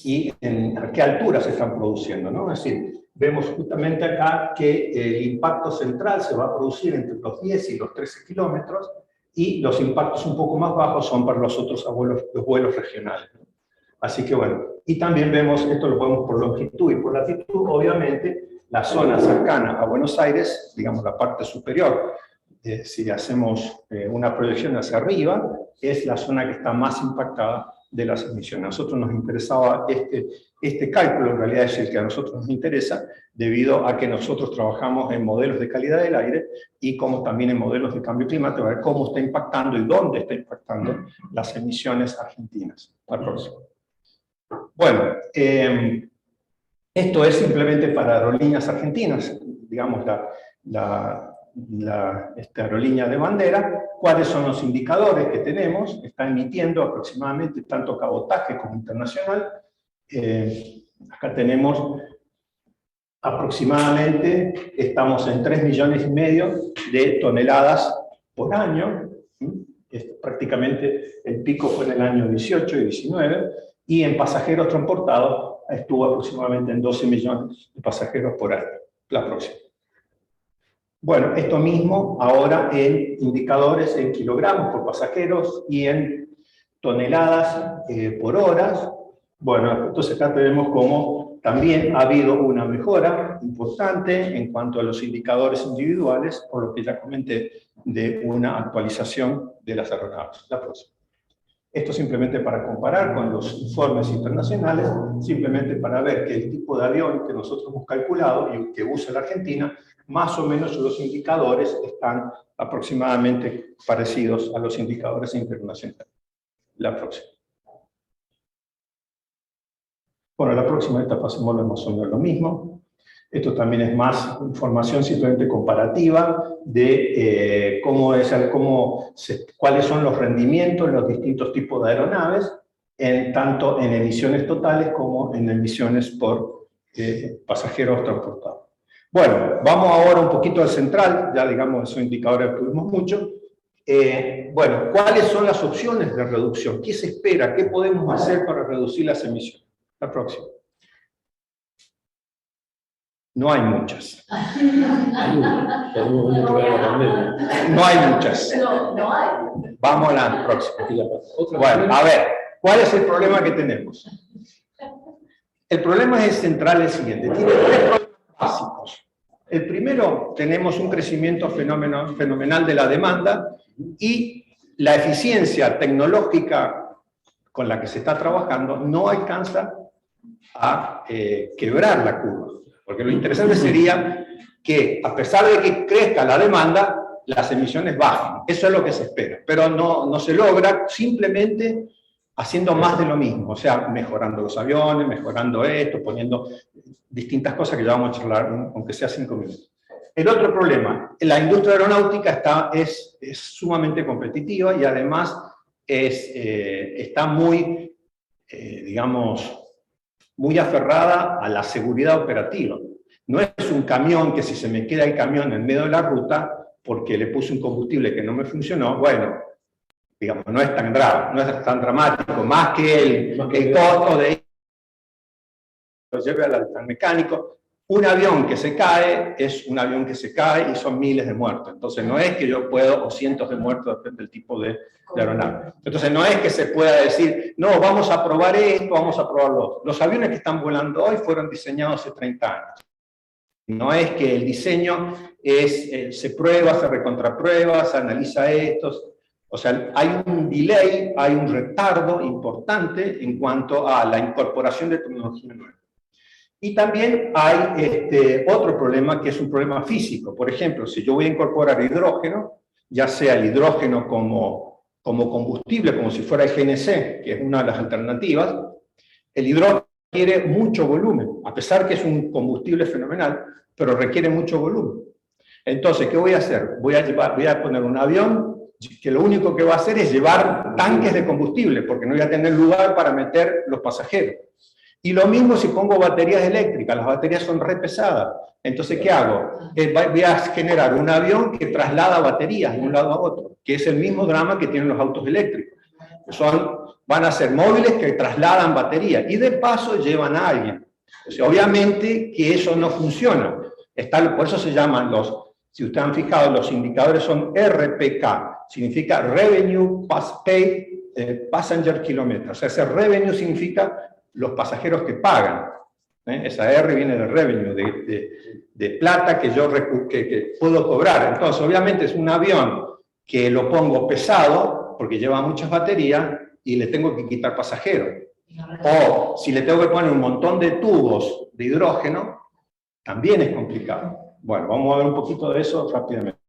y a qué altura se están produciendo, ¿no? Es decir, vemos justamente acá que el impacto central se va a producir entre los 10 y los 13 kilómetros y los impactos un poco más bajos son para los otros vuelos regionales. Así que bueno, y también vemos, esto lo podemos por longitud y por latitud, obviamente, la zona cercana a Buenos Aires, digamos la parte superior, si hacemos una proyección hacia arriba, es la zona que está más impactada de las emisiones. A nosotros nos interesaba este cálculo, en realidad es el que a nosotros nos interesa, debido a que nosotros trabajamos en modelos de calidad del aire y como también en modelos de cambio climático, a ver cómo está impactando y dónde está impactando las emisiones argentinas. Al próximo. Bueno, esto es simplemente para aerolíneas argentinas, digamos esta aerolínea de bandera. ¿Cuáles son los indicadores que tenemos? Está emitiendo aproximadamente tanto cabotaje como internacional. Acá tenemos aproximadamente, estamos en 3,5 millones de toneladas por año. Prácticamente el pico fue en el año 18 y 19, y en pasajeros transportados estuvo aproximadamente en 12 millones de pasajeros por año. La próxima. Bueno, esto mismo ahora en indicadores en kilogramos por pasajeros y en toneladas por horas. Bueno, entonces acá tenemos cómo también ha habido una mejora importante en cuanto a los indicadores individuales, por lo que ya comenté, de una actualización de las aeronaves. La próxima. Esto simplemente para comparar con los informes internacionales, simplemente para ver que el tipo de avión que nosotros hemos calculado y que usa la Argentina, más o menos los indicadores están aproximadamente parecidos a los indicadores internacionales. La próxima. Bueno, la próxima etapa hacemos más o menos lo mismo. Esto también es más información simplemente comparativa de cuáles son los rendimientos de los distintos tipos de aeronaves, tanto en emisiones totales como en emisiones por pasajeros transportados. Bueno, vamos ahora un poquito al central, ya digamos esos indicadores que tuvimos mucho. Bueno, ¿cuáles son las opciones de reducción? ¿Qué se espera? ¿Qué podemos hacer para reducir las emisiones? La próxima. No hay muchas. No hay muchas. No hay. Vamos a la próxima. Bueno, a ver, ¿cuál es el problema que tenemos? El problema es central el siguiente. Tiene 3 problemas básicos. El primero, tenemos un crecimiento fenomenal de la demanda y la eficiencia tecnológica con la que se está trabajando no alcanza a quebrar la curva. Porque lo interesante sería que, a pesar de que crezca la demanda, las emisiones bajen. Eso es lo que se espera. Pero no se logra simplemente haciendo más de lo mismo. O sea, mejorando los aviones, mejorando esto, poniendo distintas cosas que ya vamos a charlar, aunque sea 5 minutos. El otro problema, la industria aeronáutica es sumamente competitiva y además está muy, digamos, muy aferrada a la seguridad operativa. No es un camión que si se me queda el camión en medio de la ruta porque le puse un combustible que no me funcionó, bueno, digamos, no es tan grave, no es tan dramático, más que el costo de lo lleve al mecánico. un avión que se cae es un avión que se cae y son miles de muertos. Entonces no es que yo puedo, o cientos de muertos, depende del tipo de aeronave. Entonces no es que se pueda decir, no, vamos a probar esto, vamos a probar lo otro. Los aviones que están volando hoy fueron diseñados hace 30 años. No es que el diseño se prueba, se recontraprueba, se analiza estos. O sea, hay un delay, hay un retardo importante en cuanto a la incorporación de tecnología nueva. Y también hay otro problema que es un problema físico. Por ejemplo, si yo voy a incorporar hidrógeno, ya sea el hidrógeno como combustible, como si fuera el GNC, que es una de las alternativas, el hidrógeno requiere mucho volumen, a pesar que es un combustible fenomenal, pero requiere mucho volumen. Entonces, ¿qué voy a hacer? Voy a poner un avión que lo único que va a hacer es llevar tanques de combustible, porque no voy a tener lugar para meter los pasajeros. Y lo mismo si pongo baterías eléctricas, las baterías son re pesadas. Entonces, ¿qué hago? Voy a generar un avión que traslada baterías de un lado a otro, que es el mismo drama que tienen los autos eléctricos. Van a ser móviles que trasladan baterías y de paso llevan a alguien. O sea, obviamente que eso no funciona. Por eso se llaman si ustedes han fijado, los indicadores son RPK, significa Revenue Paid Passenger Kilometer. O sea, ese revenue significa los pasajeros que pagan. Esa R viene de revenue, de plata que yo que puedo cobrar. Entonces, obviamente es un avión que lo pongo pesado, porque lleva muchas baterías, y le tengo que quitar pasajeros. O si le tengo que poner un montón de tubos de hidrógeno, también es complicado. Bueno, vamos a ver un poquito de eso rápidamente.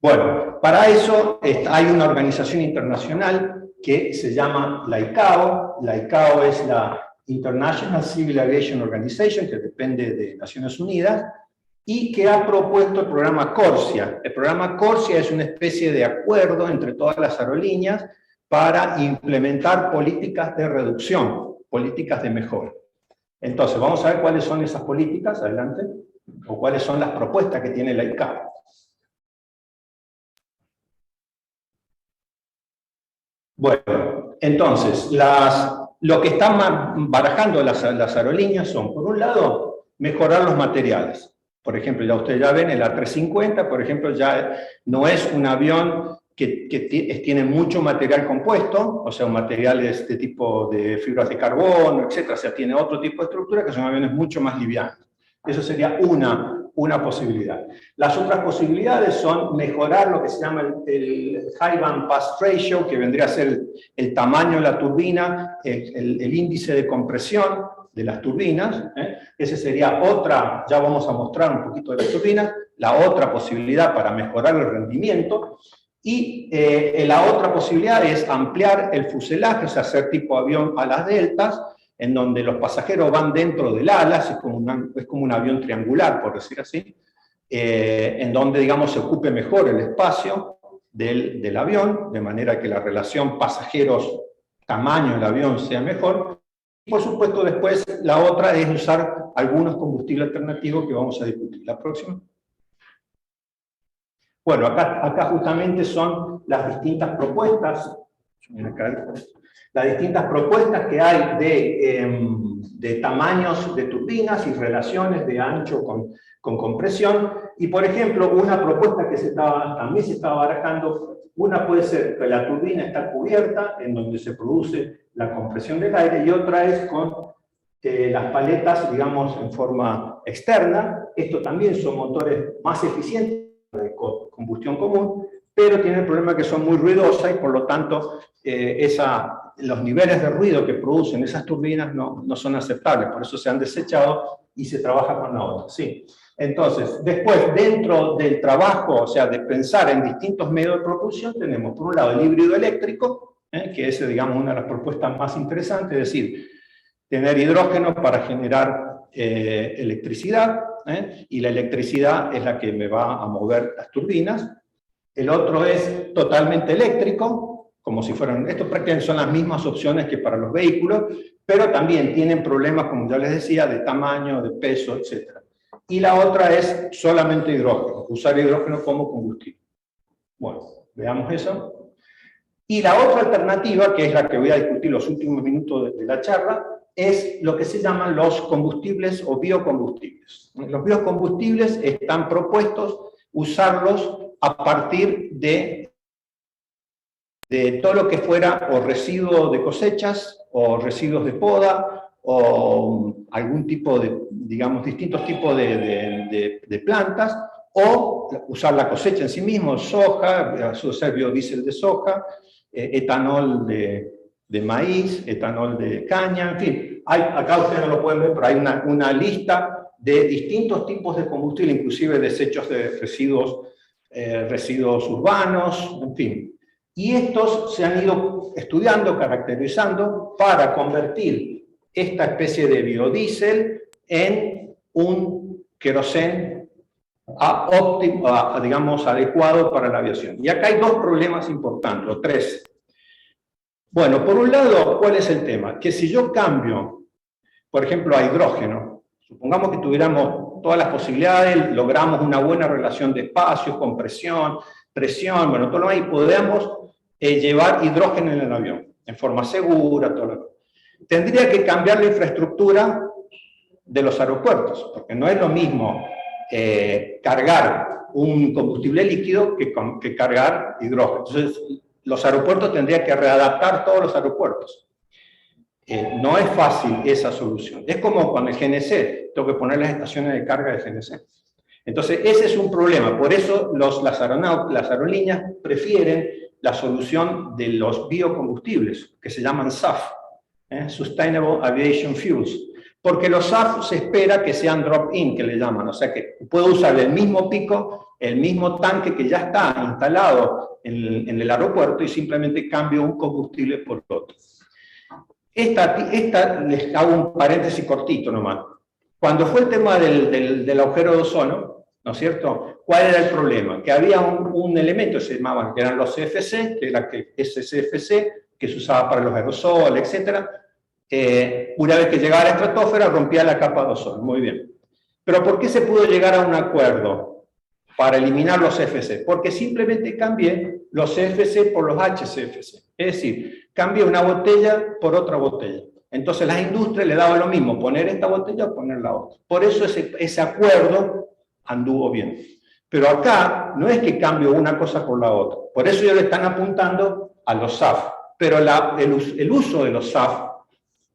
Bueno, para eso hay una organización internacional que se llama la ICAO. La ICAO es la International Civil Aviation Organization, que depende de Naciones Unidas, y que ha propuesto el programa CORSIA. El programa CORSIA es una especie de acuerdo entre todas las aerolíneas para implementar políticas de reducción, políticas de mejora. Entonces, vamos a ver cuáles son esas políticas, adelante, o cuáles son las propuestas que tiene la ICAO. Bueno, entonces, lo que están barajando las aerolíneas son, por un lado, mejorar los materiales. Por ejemplo, ya ustedes ya ven, el A350, por ejemplo, ya no es un avión que tiene mucho material compuesto, o sea, materiales de tipo de fibras de carbono, etc. O sea, tiene otro tipo de estructura que son aviones mucho más livianos. Eso sería una posibilidad. Las otras posibilidades son mejorar lo que se llama el High Band Pass Ratio, que vendría a ser el tamaño de la turbina, el índice de compresión de las turbinas. Ese sería otra, ya vamos a mostrar un poquito de las turbinas, la otra posibilidad para mejorar el rendimiento. Y la otra posibilidad es ampliar el fuselaje, o sea, hacer tipo avión alas deltas, en donde los pasajeros van dentro del alas, es como un avión triangular, por decir así, en donde, digamos, se ocupe mejor el espacio del avión, de manera que la relación pasajeros-tamaño del avión sea mejor. Y, por supuesto, después la otra es usar algunos combustibles alternativos que vamos a discutir. La próxima. Bueno, acá justamente son las distintas propuestas. Las distintas propuestas que hay de tamaños de turbinas y relaciones de ancho con compresión. Y, por ejemplo, una propuesta que también se estaba barajando, una puede ser que la turbina está cubierta, en donde se produce la compresión del aire, y otra es con las paletas, digamos, en forma externa. Esto también son motores más eficientes de combustión común, pero tienen el problema que son muy ruidosas y por lo tanto los niveles de ruido que producen esas turbinas no son aceptables, por eso se han desechado y se trabaja con la otra. Sí. Entonces, después, dentro del trabajo, o sea, de pensar en distintos medios de propulsión, tenemos por un lado el híbrido eléctrico, que es, digamos, una de las propuestas más interesantes, es decir, tener hidrógeno para generar electricidad, y la electricidad es la que me va a mover las turbinas. El otro es totalmente eléctrico, como si fueran, estos prácticamente son las mismas opciones que para los vehículos, pero también tienen problemas, como ya les decía, de tamaño, de peso, etc. Y la otra es solamente hidrógeno, usar hidrógeno como combustible. Bueno, veamos eso. Y la otra alternativa, que es la que voy a discutir los últimos minutos de la charla, es lo que se llaman los combustibles o biocombustibles. Los biocombustibles están propuestos usarlos a partir de todo lo que fuera o residuos de cosechas, o residuos de poda, o algún tipo de, digamos, distintos tipos de plantas, o usar la cosecha en sí mismo, soja, usar biodiesel de soja, etanol de maíz, etanol de caña, en fin. Acá ustedes no lo pueden ver, pero hay una lista de distintos tipos de combustible, inclusive desechos de residuos urbanos, en fin. Y estos se han ido estudiando, caracterizando, para convertir esta especie de biodiesel en un queroseno óptimo, digamos, adecuado para la aviación. Y acá hay dos problemas importantes, o tres. Bueno, por un lado, ¿cuál es el tema? Que si yo cambio, por ejemplo, a hidrógeno, supongamos que tuviéramos todas las posibilidades, logramos una buena relación de espacios, compresión, presión, bueno, todo lo demás, y podemos llevar hidrógeno en el avión, en forma segura, todo lo demás. Tendría que cambiar la infraestructura de los aeropuertos, porque no es lo mismo cargar un combustible líquido que cargar hidrógeno. Entonces, los aeropuertos tendrían que readaptar todos los aeropuertos. No es fácil esa solución. Es como con el GNC, tengo que poner las estaciones de carga de GNC. Entonces, ese es un problema. Por eso las aerolíneas prefieren la solución de los biocombustibles, que se llaman SAF, Sustainable Aviation Fuels. Porque los SAF se espera que sean drop-in, que le llaman. O sea, que puedo usar el mismo pico, el mismo tanque que ya está instalado en el aeropuerto y simplemente cambio un combustible por otro. Les hago un paréntesis cortito nomás. Cuando fue el tema del agujero de ozono, ¿no es cierto? ¿Cuál era el problema? Que había un elemento que se llamaban, que eran los CFC, que era SCFC, que se usaba para los aerosoles, etc. Una vez que llegaba a la estratosfera, rompía la capa de ozono. Muy bien. Pero ¿por qué se pudo llegar a un acuerdo para eliminar los CFC? Porque simplemente cambié los CFC por los HCFC. Es decir, cambié una botella por otra botella. Entonces las industrias le daban lo mismo, poner esta botella o poner la otra. Por eso ese acuerdo anduvo bien. Pero acá no es que cambio una cosa por la otra. Por eso ya le están apuntando a los SAF. Pero el uso de los SAF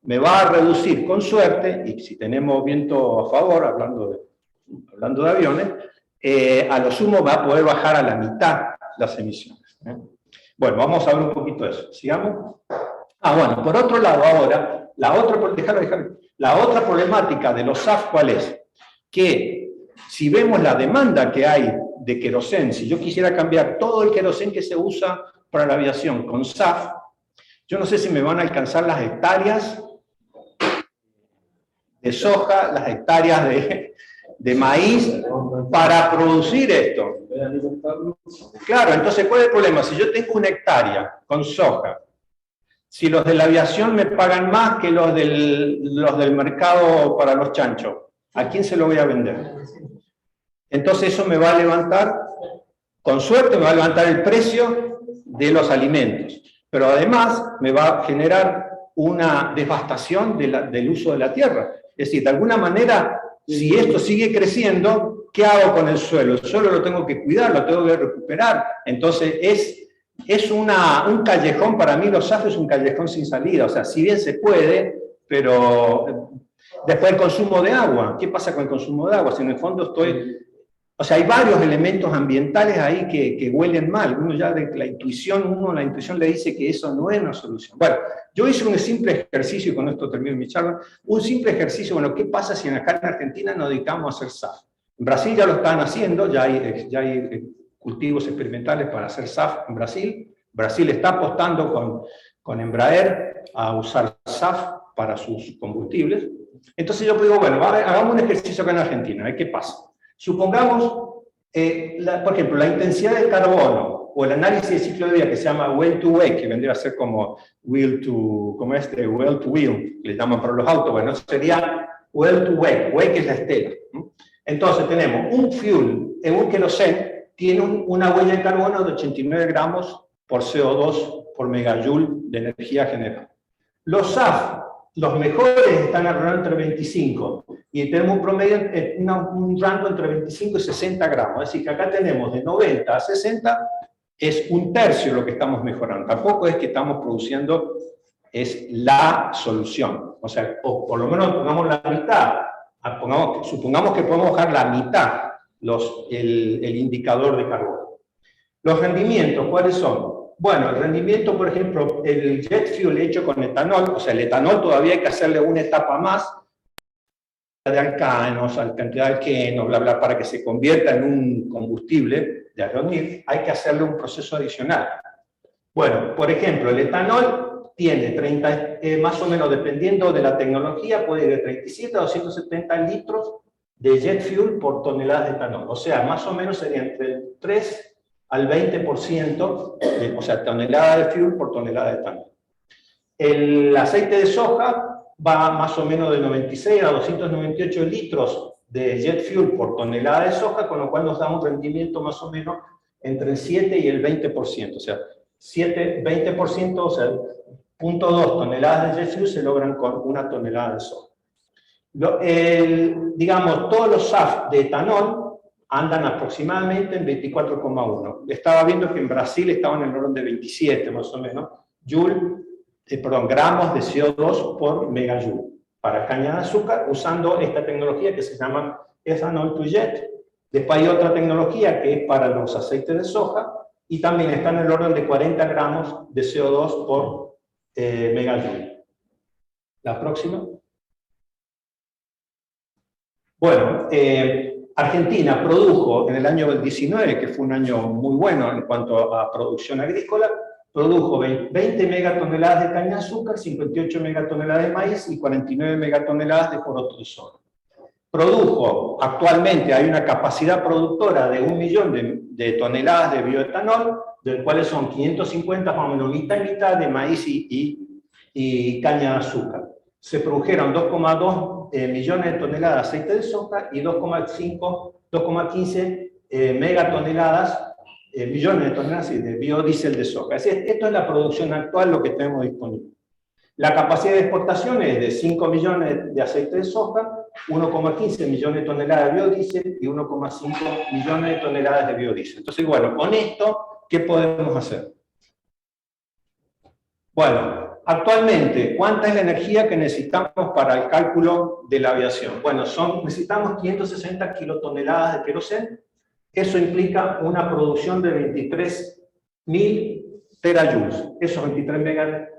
me va a reducir con suerte, y si tenemos viento a favor, hablando de aviones, a lo sumo va a poder bajar a la mitad las emisiones. Bueno, vamos a ver un poquito de eso. ¿Sigamos? Bueno, por otro lado ahora, la otra problemática de los SAF, ¿cuál es? Que si vemos la demanda que hay de queroseno, si yo quisiera cambiar todo el queroseno que se usa para la aviación con SAF, yo no sé si me van a alcanzar las hectáreas de soja, las hectáreas de maíz para producir esto. Claro, entonces, ¿cuál es el problema? Si yo tengo una hectárea con soja, si los de la aviación me pagan más que los del mercado para los chanchos, ¿a quién se lo voy a vender? Entonces eso me va a levantar, con suerte me va a levantar el precio de los alimentos, pero además me va a generar una devastación del uso de la tierra. Es decir, de alguna manera, si esto sigue creciendo, ¿qué hago con el suelo? El suelo lo tengo que cuidar, lo tengo que recuperar. Entonces es un callejón, para mí los SAF es un callejón sin salida. O sea, si bien se puede, pero después el consumo de agua. ¿Qué pasa con el consumo de agua? Si en el fondo o sea, hay varios elementos ambientales ahí que huelen mal. La intuición le dice que eso no es una solución. Bueno, yo hice un simple ejercicio, y con esto termino mi charla, un simple ejercicio, bueno, ¿qué pasa si acá en Argentina nos dedicamos a hacer SAF? En Brasil ya lo están haciendo, ya hay cultivos experimentales para hacer SAF en Brasil. Brasil está apostando con Embraer a usar SAF para sus combustibles. Entonces yo digo, bueno, hagamos un ejercicio acá en Argentina, a ver qué pasa. Supongamos, por ejemplo, la intensidad de carbono o el análisis de ciclo de vida que se llama well to wake, que vendría a ser como well to wheel, le llaman para los autos, bueno, sería well to wake, wake es la estela. Entonces tenemos un fuel, un queroseno, tiene una huella de carbono de 89 gramos por CO2 por megajoule de energía generada. Los SAF, los mejores, están alrededor entre 25 y tenemos un promedio, un rango entre 25 y 60 gramos. Es decir, que acá tenemos de 90 a 60, es un tercio lo que estamos mejorando. Tampoco es que estamos produciendo, es la solución. O sea, o por lo menos pongamos la mitad. Supongamos que podemos bajar la mitad el indicador de carbono. Los rendimientos, ¿cuáles son? Bueno, el rendimiento, por ejemplo, el jet fuel hecho con etanol, o sea, el etanol todavía hay que hacerle una etapa más de alcanos, cantidad de alquenos, bla, bla, para que se convierta en un combustible de aeronil, hay que hacerle un proceso adicional. Bueno, por ejemplo, el etanol tiene 30, más o menos, dependiendo de la tecnología, puede ir de 37 a 270 litros de jet fuel por tonelada de etanol. O sea, más o menos sería entre el 3 al 20%, o sea, tonelada de fuel por tonelada de etanol. El aceite de soja va más o menos de 96 a 298 litros de jet fuel por tonelada de soja, con lo cual nos da un rendimiento más o menos entre el 7 y el 20%. O sea, 20%, o sea, 0.2 toneladas de jet fuel se logran con una tonelada de soja. Digamos, todos los SAF de etanol andan aproximadamente en 24,1. Estaba viendo que en Brasil estaban en el orden de 27, más o menos, gramos de CO2 por megajoule para caña de azúcar, usando esta tecnología que se llama ethanol to jet. Después hay otra tecnología que es para los aceites de soja, y también está en el orden de 40 gramos de CO2 por megajoule. La próxima. Bueno, Argentina produjo en el año 19, que fue un año muy bueno en cuanto a producción agrícola, produjo 20 megatoneladas de caña de azúcar, 58 megatoneladas de maíz y 49 megatoneladas de poroto de soja. Produjo, actualmente hay una capacidad productora de 1 millón de toneladas de bioetanol, del cuales son 550 más o menos mitad y mitad de maíz y caña de azúcar. Se produjeron 2,2 millones de toneladas de aceite de soja y 2,15 megatoneladas, millones de toneladas de biodiesel de soja. Es decir, esto es la producción actual, lo que tenemos disponible. La capacidad de exportación es de 5 millones de aceite de soja, 1,15 millones de toneladas de biodiesel y 1,5 millones de toneladas de biodiesel. Entonces, bueno, con esto, ¿qué podemos hacer? Bueno, actualmente, ¿cuánta es la energía que necesitamos para el cálculo de la aviación? Bueno, necesitamos 560 kilotoneladas de queroseno. Eso implica una producción de 23.000 terajoules. Esos 23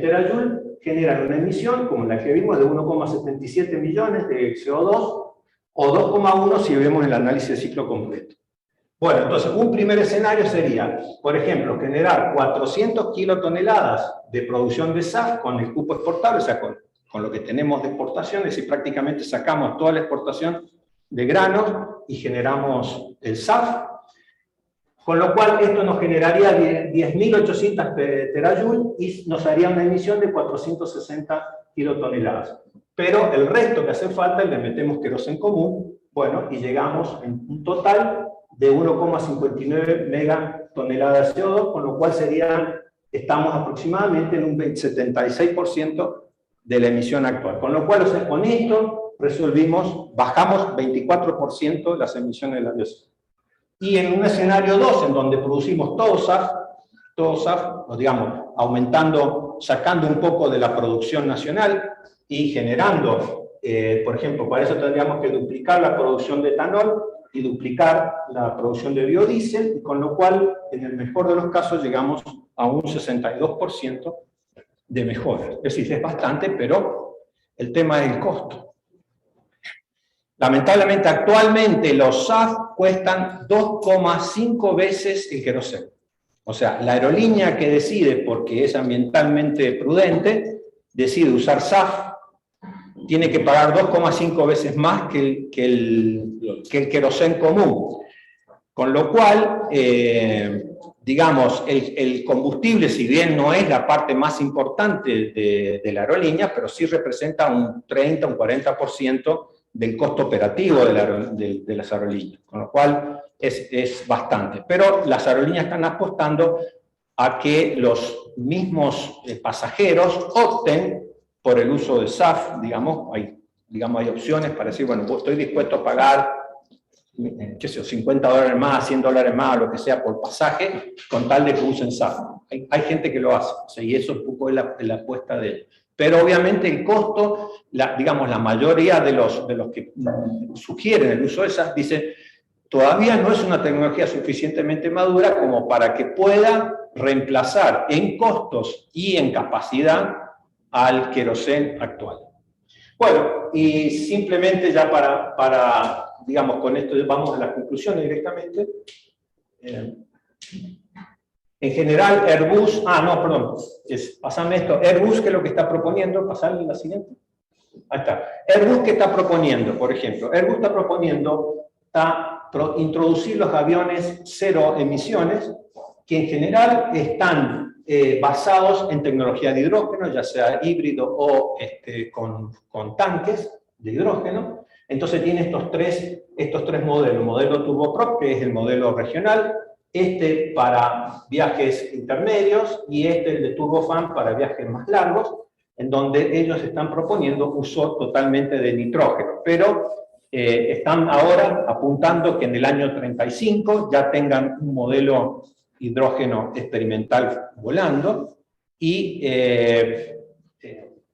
terajoules generan una emisión, como la que vimos, de 1,77 millones de CO2, o 2,1 si vemos el análisis de ciclo completo. Bueno, entonces, un primer escenario sería, por ejemplo, generar 400 kilotoneladas de producción de SAF con el cupo exportable, o sea, con lo que tenemos de exportación, es decir, prácticamente sacamos toda la exportación de granos y generamos el SAF, con lo cual esto nos generaría 10.800 terajoules y nos haría una emisión de 460 kilotoneladas. Pero el resto que hace falta le metemos queroseno común, bueno, y llegamos en un total de 1,59 megatoneladas de CO2, con lo cual estamos aproximadamente en un 76% de la emisión actual. Con lo cual, o sea, con esto bajamos 24% las emisiones de la aviación. Y en un escenario 2, en donde producimos todo SAF, digamos, sacando un poco de la producción nacional y generando, por ejemplo, para eso tendríamos que duplicar la producción de etanol y duplicar la producción de biodiesel, con lo cual, en el mejor de los casos, llegamos a un 62% de mejora. Es decir, es bastante, pero el tema es el costo. Lamentablemente, actualmente los SAF cuestan 2,5 veces el queroseno. O sea, la aerolínea que decide, porque es ambientalmente prudente, decide usar SAF, tiene que pagar 2,5 veces más que el queroseno común. Con lo cual, digamos, el combustible, si bien no es la parte más importante de la aerolínea, pero sí representa un 30, un 40% del costo operativo de las aerolíneas. Con lo cual, es bastante. Pero las aerolíneas están apostando a que los mismos pasajeros opten por el uso de SAF, digamos, hay opciones para decir, bueno, pues estoy dispuesto a pagar, qué sé yo, $50 más, $100 más, lo que sea, por pasaje, con tal de que usen SAF. Hay gente que lo hace, o sea, y eso un poco es la apuesta de ellos. Pero obviamente el costo, la mayoría de los que sugieren el uso de SAF, dicen, todavía no es una tecnología suficientemente madura como para que pueda reemplazar en costos y en capacidad al queroseno actual. Bueno, y simplemente ya para digamos, con esto vamos a las conclusiones directamente. En general, Airbus, pasame esto, Airbus, ¿qué es lo que está proponiendo? Pasarle la siguiente. Ahí está. Airbus, ¿qué está proponiendo? Por ejemplo, Airbus está proponiendo introducir los aviones cero emisiones, que en general están basados en tecnología de hidrógeno, ya sea híbrido o con tanques de hidrógeno. Entonces tiene estos tres modelos. Modelo turboprop, que es el modelo regional, para viajes intermedios y el de turbofan para viajes más largos, en donde ellos están proponiendo uso totalmente de nitrógeno, pero están ahora apuntando que en el año 35 ya tengan un modelo hidrógeno experimental volando,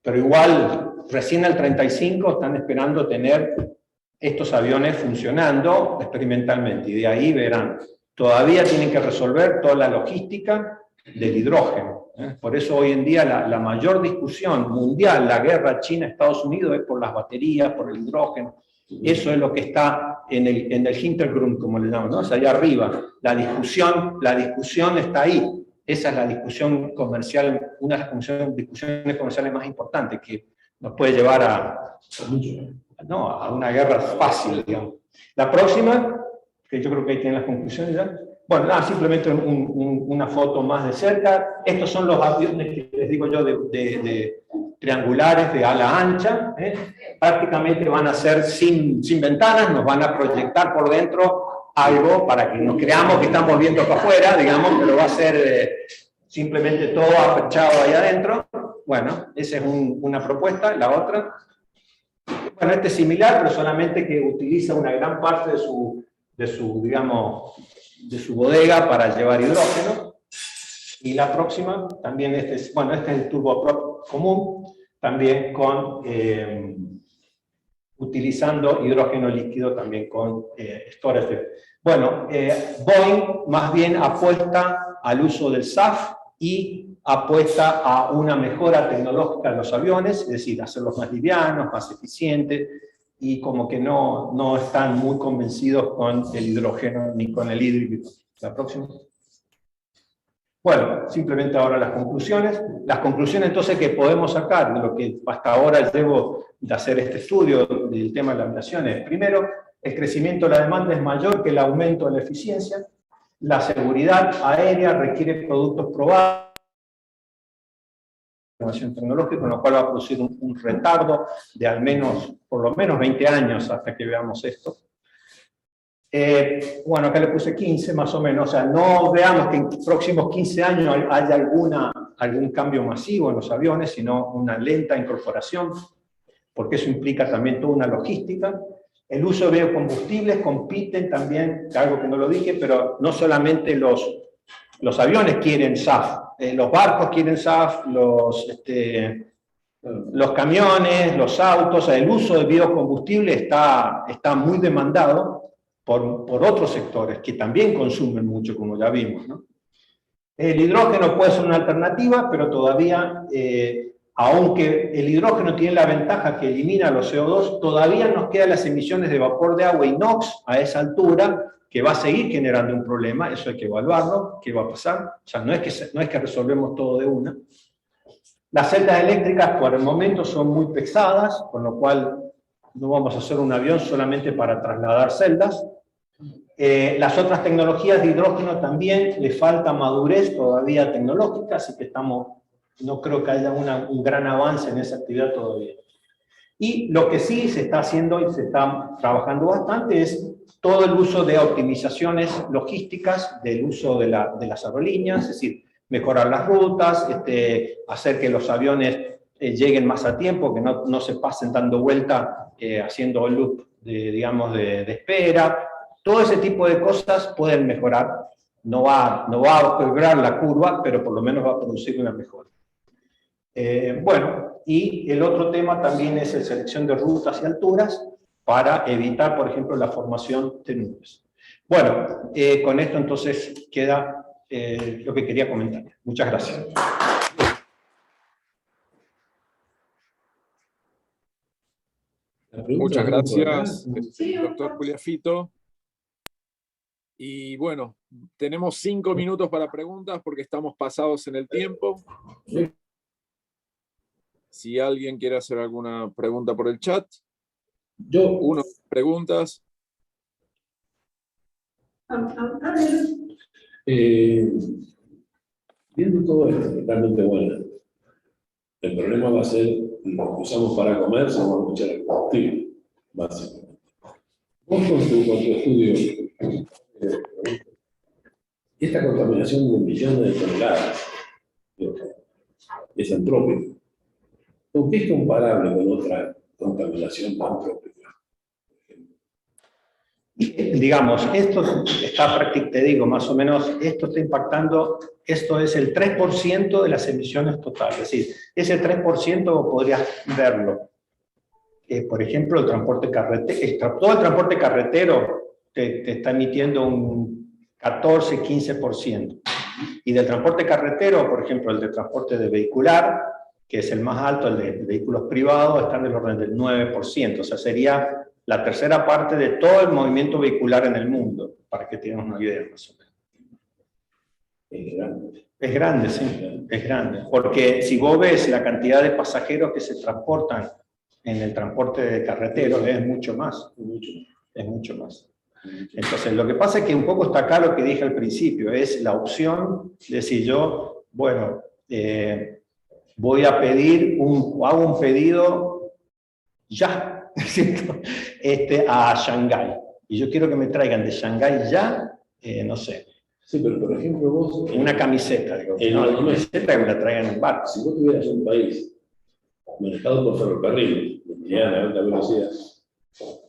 pero igual recién al 35 están esperando tener estos aviones funcionando experimentalmente, y de ahí verán. Todavía tienen que resolver toda la logística del hidrógeno. Por eso hoy en día la mayor discusión mundial, la guerra China-Estados Unidos, es por las baterías, por el hidrógeno. Eso es lo que está en el Hintergrund, como le llaman, ¿no? O sea, allá arriba. La discusión está ahí. Esa es la discusión comercial, una de las discusiones comerciales más importantes, que nos puede llevar a una guerra fácil, digamos. La próxima, que yo creo que ahí tienen las conclusiones ya. Bueno, simplemente una foto más de cerca. Estos son los aviones que les digo yo de triangulares de ala ancha. Prácticamente van a ser sin ventanas, nos van a proyectar por dentro algo para que nos creamos que estamos viendo para afuera, digamos, pero va a ser simplemente todo afechado ahí adentro. Bueno, esa es una propuesta. La otra, bueno, es similar, pero solamente que utiliza una gran parte de su bodega para llevar hidrógeno. Y la próxima, también este es el turboprop común, también utilizando hidrógeno líquido, también con storage. Bueno, Boeing más bien apuesta al uso del SAF y apuesta a una mejora tecnológica de los aviones, es decir, hacerlos más livianos, más eficientes, y como que no están muy convencidos con el hidrógeno ni con el híbrido. La próxima. Bueno, simplemente ahora las conclusiones. Las conclusiones entonces que podemos sacar de lo que hasta ahora llevo de hacer este estudio del tema de las migraciones. Primero, el crecimiento de la demanda es mayor que el aumento de la eficiencia. La seguridad aérea requiere productos probados, innovación tecnológica, con lo cual va a producir un retardo de por lo menos 20 años hasta que veamos esto. Bueno, acá le puse 15 más o menos, o sea, no veamos que en los próximos 15 años haya algún cambio masivo en los aviones, sino una lenta incorporación, porque eso implica también toda una logística. El uso de biocombustibles compiten también, algo que no lo dije, pero no solamente los aviones quieren SAF, los barcos quieren SAF, los camiones, los autos, el uso de biocombustible está muy demandado por otros sectores que también consumen mucho, como ya vimos, ¿no? El hidrógeno puede ser una alternativa, pero todavía, aunque el hidrógeno tiene la ventaja que elimina los CO2, todavía nos quedan las emisiones de vapor de agua y NOx a esa altura, que va a seguir generando un problema. Eso hay que evaluarlo, qué va a pasar. O sea, no es que resolvemos todo de una. Las celdas eléctricas por el momento son muy pesadas, con lo cual no vamos a hacer un avión solamente para trasladar celdas. Las otras tecnologías de hidrógeno también le falta madurez todavía tecnológica, así que no creo que haya un gran avance en esa actividad todavía. Y lo que sí se está haciendo y se está trabajando bastante es todo el uso de optimizaciones logísticas del uso de las aerolíneas, es decir, mejorar las rutas, hacer que los aviones lleguen más a tiempo, que no se pasen dando vuelta, haciendo loop digamos, de espera. Todo ese tipo de cosas pueden mejorar. No va a quebrar la curva, pero por lo menos va a producir una mejora. Bueno, y el otro tema también es la selección de rutas y alturas para evitar, por ejemplo, la formación de nubes. Bueno, con esto entonces queda lo que quería comentar. Muchas gracias. Muchas gracias, doctor Pugliafito. Y bueno, tenemos 5 minutos para preguntas porque estamos pasados en el tiempo. Si alguien quiere hacer alguna pregunta por el chat. Uno, preguntas. Viendo todo esto, totalmente bueno. El problema va a ser lo que usamos para comer, se va a escuchar el combustible, básicamente. Vos con tu estudio, esta contaminación de millones de toneladas es antrópica. ¿Con qué es comparable con otra contaminación antrópica? Digamos, esto está prácticamente, te digo, más o menos, esto está impactando, esto es el 3% de las emisiones totales. Es decir, ese 3% podrías verlo. Por ejemplo, el transporte carretero, todo el transporte carretero te está emitiendo un 14-15%. Y del transporte carretero, por ejemplo, el de transporte de vehicular, que es el más alto, el de vehículos privados, está en el orden del 9%. O sea, sería la tercera parte de todo el movimiento vehicular en el mundo, para que tengan una idea más o menos. Es grande. Es grande, sí, es grande. Porque si vos ves la cantidad de pasajeros que se transportan en el transporte de carreteros, es mucho más. Es mucho más. Entonces, lo que pasa es que un poco está acá lo que dije al principio, es la opción de si yo, bueno, voy a pedir, hago un pedido ya, a Shanghái. Y yo quiero que me traigan de Shanghái ya, no sé. Sí, pero por ejemplo vos... Una camiseta, digo. La camiseta que me la traigan en barco. Si vos tuvieras un país manejado por ferrocarril, de alta velocidad,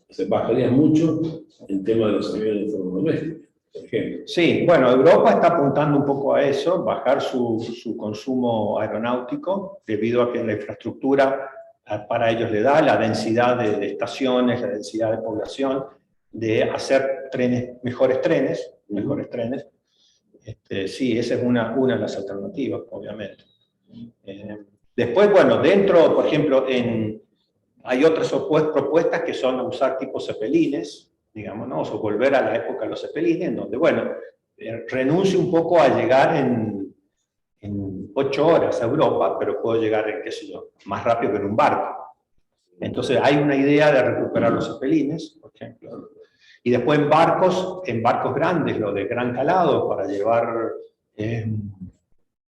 se bajaría mucho el tema de los aviones de forma doméstica, por ejemplo. Sí, bueno, Europa está apuntando un poco a eso, bajar su consumo aeronáutico, debido a que la infraestructura para ellos le da la densidad de estaciones, la densidad de población, de hacer mejores trenes. Sí, esa es una de las alternativas, obviamente. Después, bueno, dentro, por ejemplo, hay otras propuestas que son usar tipo cepelines, digamos, ¿no? O volver a la época de los cepelines, en donde, bueno, renuncio un poco a llegar en 8 horas a Europa, pero puedo llegar, qué sé yo, más rápido que en un barco. Entonces hay una idea de recuperar los cepelines, por ejemplo. Y después en barcos grandes, lo de gran calado, para llevar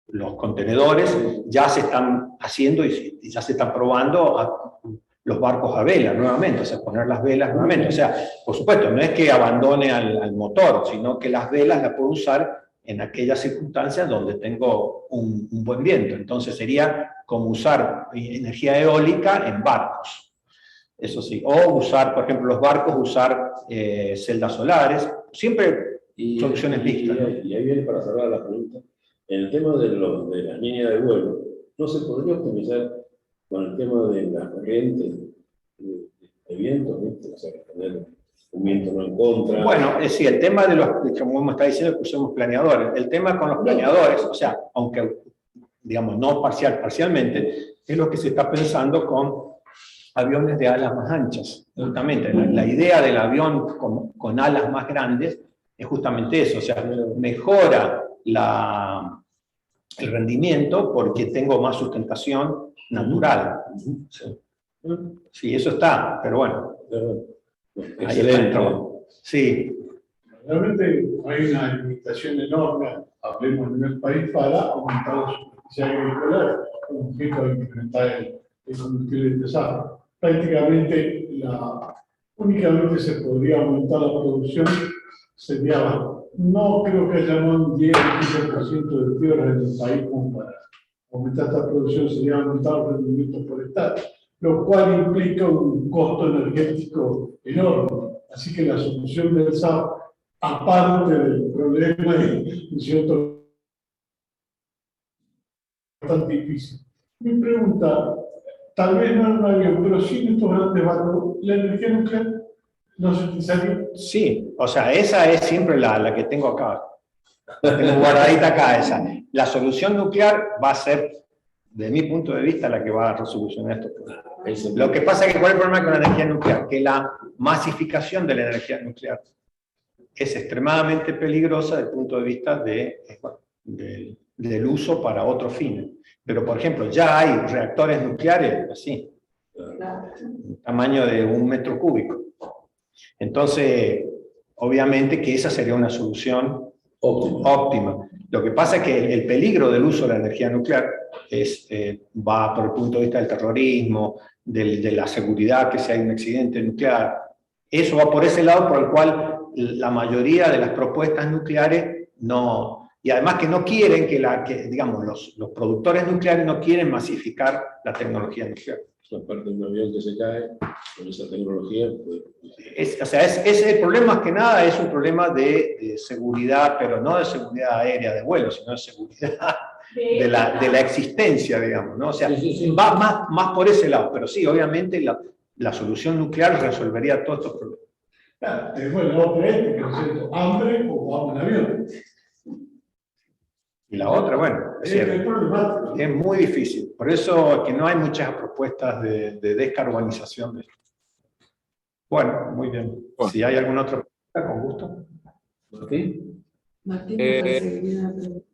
los contenedores, ya se están haciendo y ya se están probando los barcos a vela nuevamente, o sea, poner las velas nuevamente. O sea, por supuesto, no es que abandone al motor, sino que las velas las puedo usar en aquellas circunstancias donde tengo un buen viento. Entonces sería como usar energía eólica en barcos. Eso sí, o usar, por ejemplo, los barcos, usar celdas solares, siempre soluciones mixtas. Y ahí viene para cerrar la pregunta. En el tema de la línea de vuelo, ¿no se podría optimizar con el tema de las corrientes de viento, ¿no? O sea, tener un viento no en contra? Bueno, sí, el tema de como me está diciendo, que usemos planeadores. El tema con los planeadores, o sea, aunque, digamos, no parcialmente, es lo que se está pensando con aviones de alas más anchas. Justamente, la idea del avión con alas más grandes es justamente eso, o sea, mejora el rendimiento porque tengo más sustentación natural. Sí, eso está, pero bueno. Excelente. Sí. Realmente hay una limitación enorme, hablemos en el país, para aumentar la superficie agrícola, con objeto de incrementar el combustible pesado. Prácticamente únicamente se podría aumentar la producción, sería no creo que haya un 10 o 15% de tierra en el país como para aumentar esta producción, sería aumentar los rendimientos forestales, lo cual implica un costo energético enorme. Así que la solución del SAP, aparte del problema, es cierto, bastante difícil. Mi pregunta, tal vez no en un avión, pero sí en estos grandes barcos, la energía nuclear no se utilizaría. Sí, o sea, esa es siempre la que tengo acá. La tengo guardadita acá, esa. La solución nuclear va a ser, de mi punto de vista, la que va a resolucionar estos problemas. Lo que pasa es que, ¿cuál es el problema con la energía nuclear? Que la masificación de la energía nuclear es extremadamente peligrosa desde el punto de vista del uso para otros fines. Pero, por ejemplo, ya hay reactores nucleares así, tamaño de 1 metro cúbico. Entonces, obviamente que esa sería una solución óptima. Lo que pasa es que el peligro del uso de la energía nuclear va por el punto de vista del terrorismo, de la seguridad, que si hay un accidente nuclear. Eso va por ese lado por el cual la mayoría de las propuestas nucleares no... Y además que no quieren digamos, los productores nucleares no quieren masificar la tecnología nuclear. Aparte de un avión que se cae con esa tecnología, pues... O sea, el problema más que nada es un problema de seguridad, pero no de seguridad aérea de vuelo, sino de seguridad de la existencia, digamos, ¿no? O sea, va más por ese lado, pero sí, obviamente la solución nuclear resolvería todos estos problemas. Claro, después la otra es, que es cierto, hambre o vamos en avión. Y la otra, bueno, es muy difícil. Por eso es que no hay muchas propuestas de descarbonización de esto. Bueno, muy bien. Bueno. Si hay alguna otra pregunta, con gusto. ¿Martín? Martín, me parece que tiene una pregunta.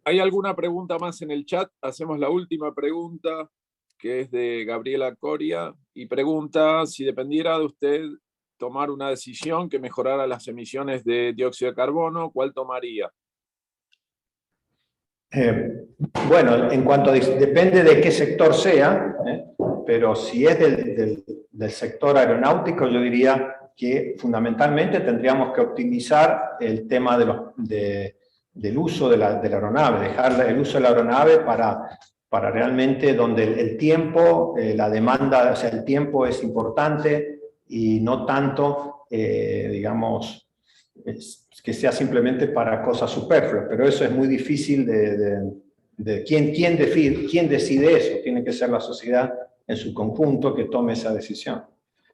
¿Hay alguna pregunta más en el chat? Hacemos la última pregunta, que es de Gabriela Coria, y pregunta: si dependiera de usted tomar una decisión que mejorara las emisiones de dióxido de carbono, ¿cuál tomaría? Bueno, en cuanto depende de qué sector sea, pero si es del sector aeronáutico, yo diría que fundamentalmente tendríamos que optimizar el tema del uso de la aeronave, dejar el uso de la aeronave para realmente donde el tiempo, la demanda, o sea, el tiempo es importante y no tanto, digamos, que sea simplemente para cosas superfluas, pero eso es muy difícil ¿quién decide eso? Tiene que ser la sociedad en su conjunto que tome esa decisión.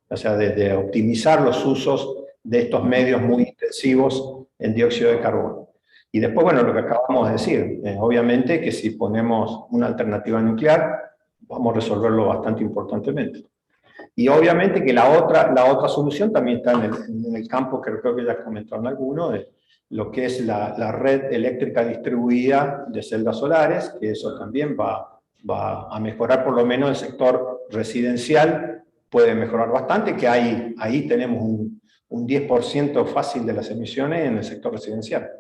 O sea, de optimizar los usos de estos medios muy intensivos en dióxido de carbono. Y después, bueno, lo que acabamos de decir, obviamente que si ponemos una alternativa nuclear, vamos a resolverlo bastante importantemente. Y obviamente que la otra solución también está en el campo que creo que ya comentaron algunos, de lo que es la red eléctrica distribuida de celdas solares, que eso también va a mejorar, por lo menos el sector residencial puede mejorar bastante, que ahí tenemos un 10% fácil de las emisiones en el sector residencial.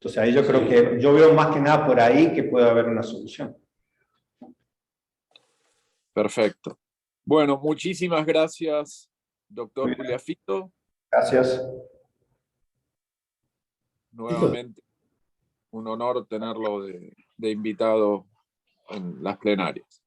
Entonces ahí yo veo más que nada por ahí que puede haber una solución. Perfecto. Bueno, muchísimas gracias, doctor Pugliafito. Gracias. Nuevamente, un honor tenerlo de invitado en las plenarias.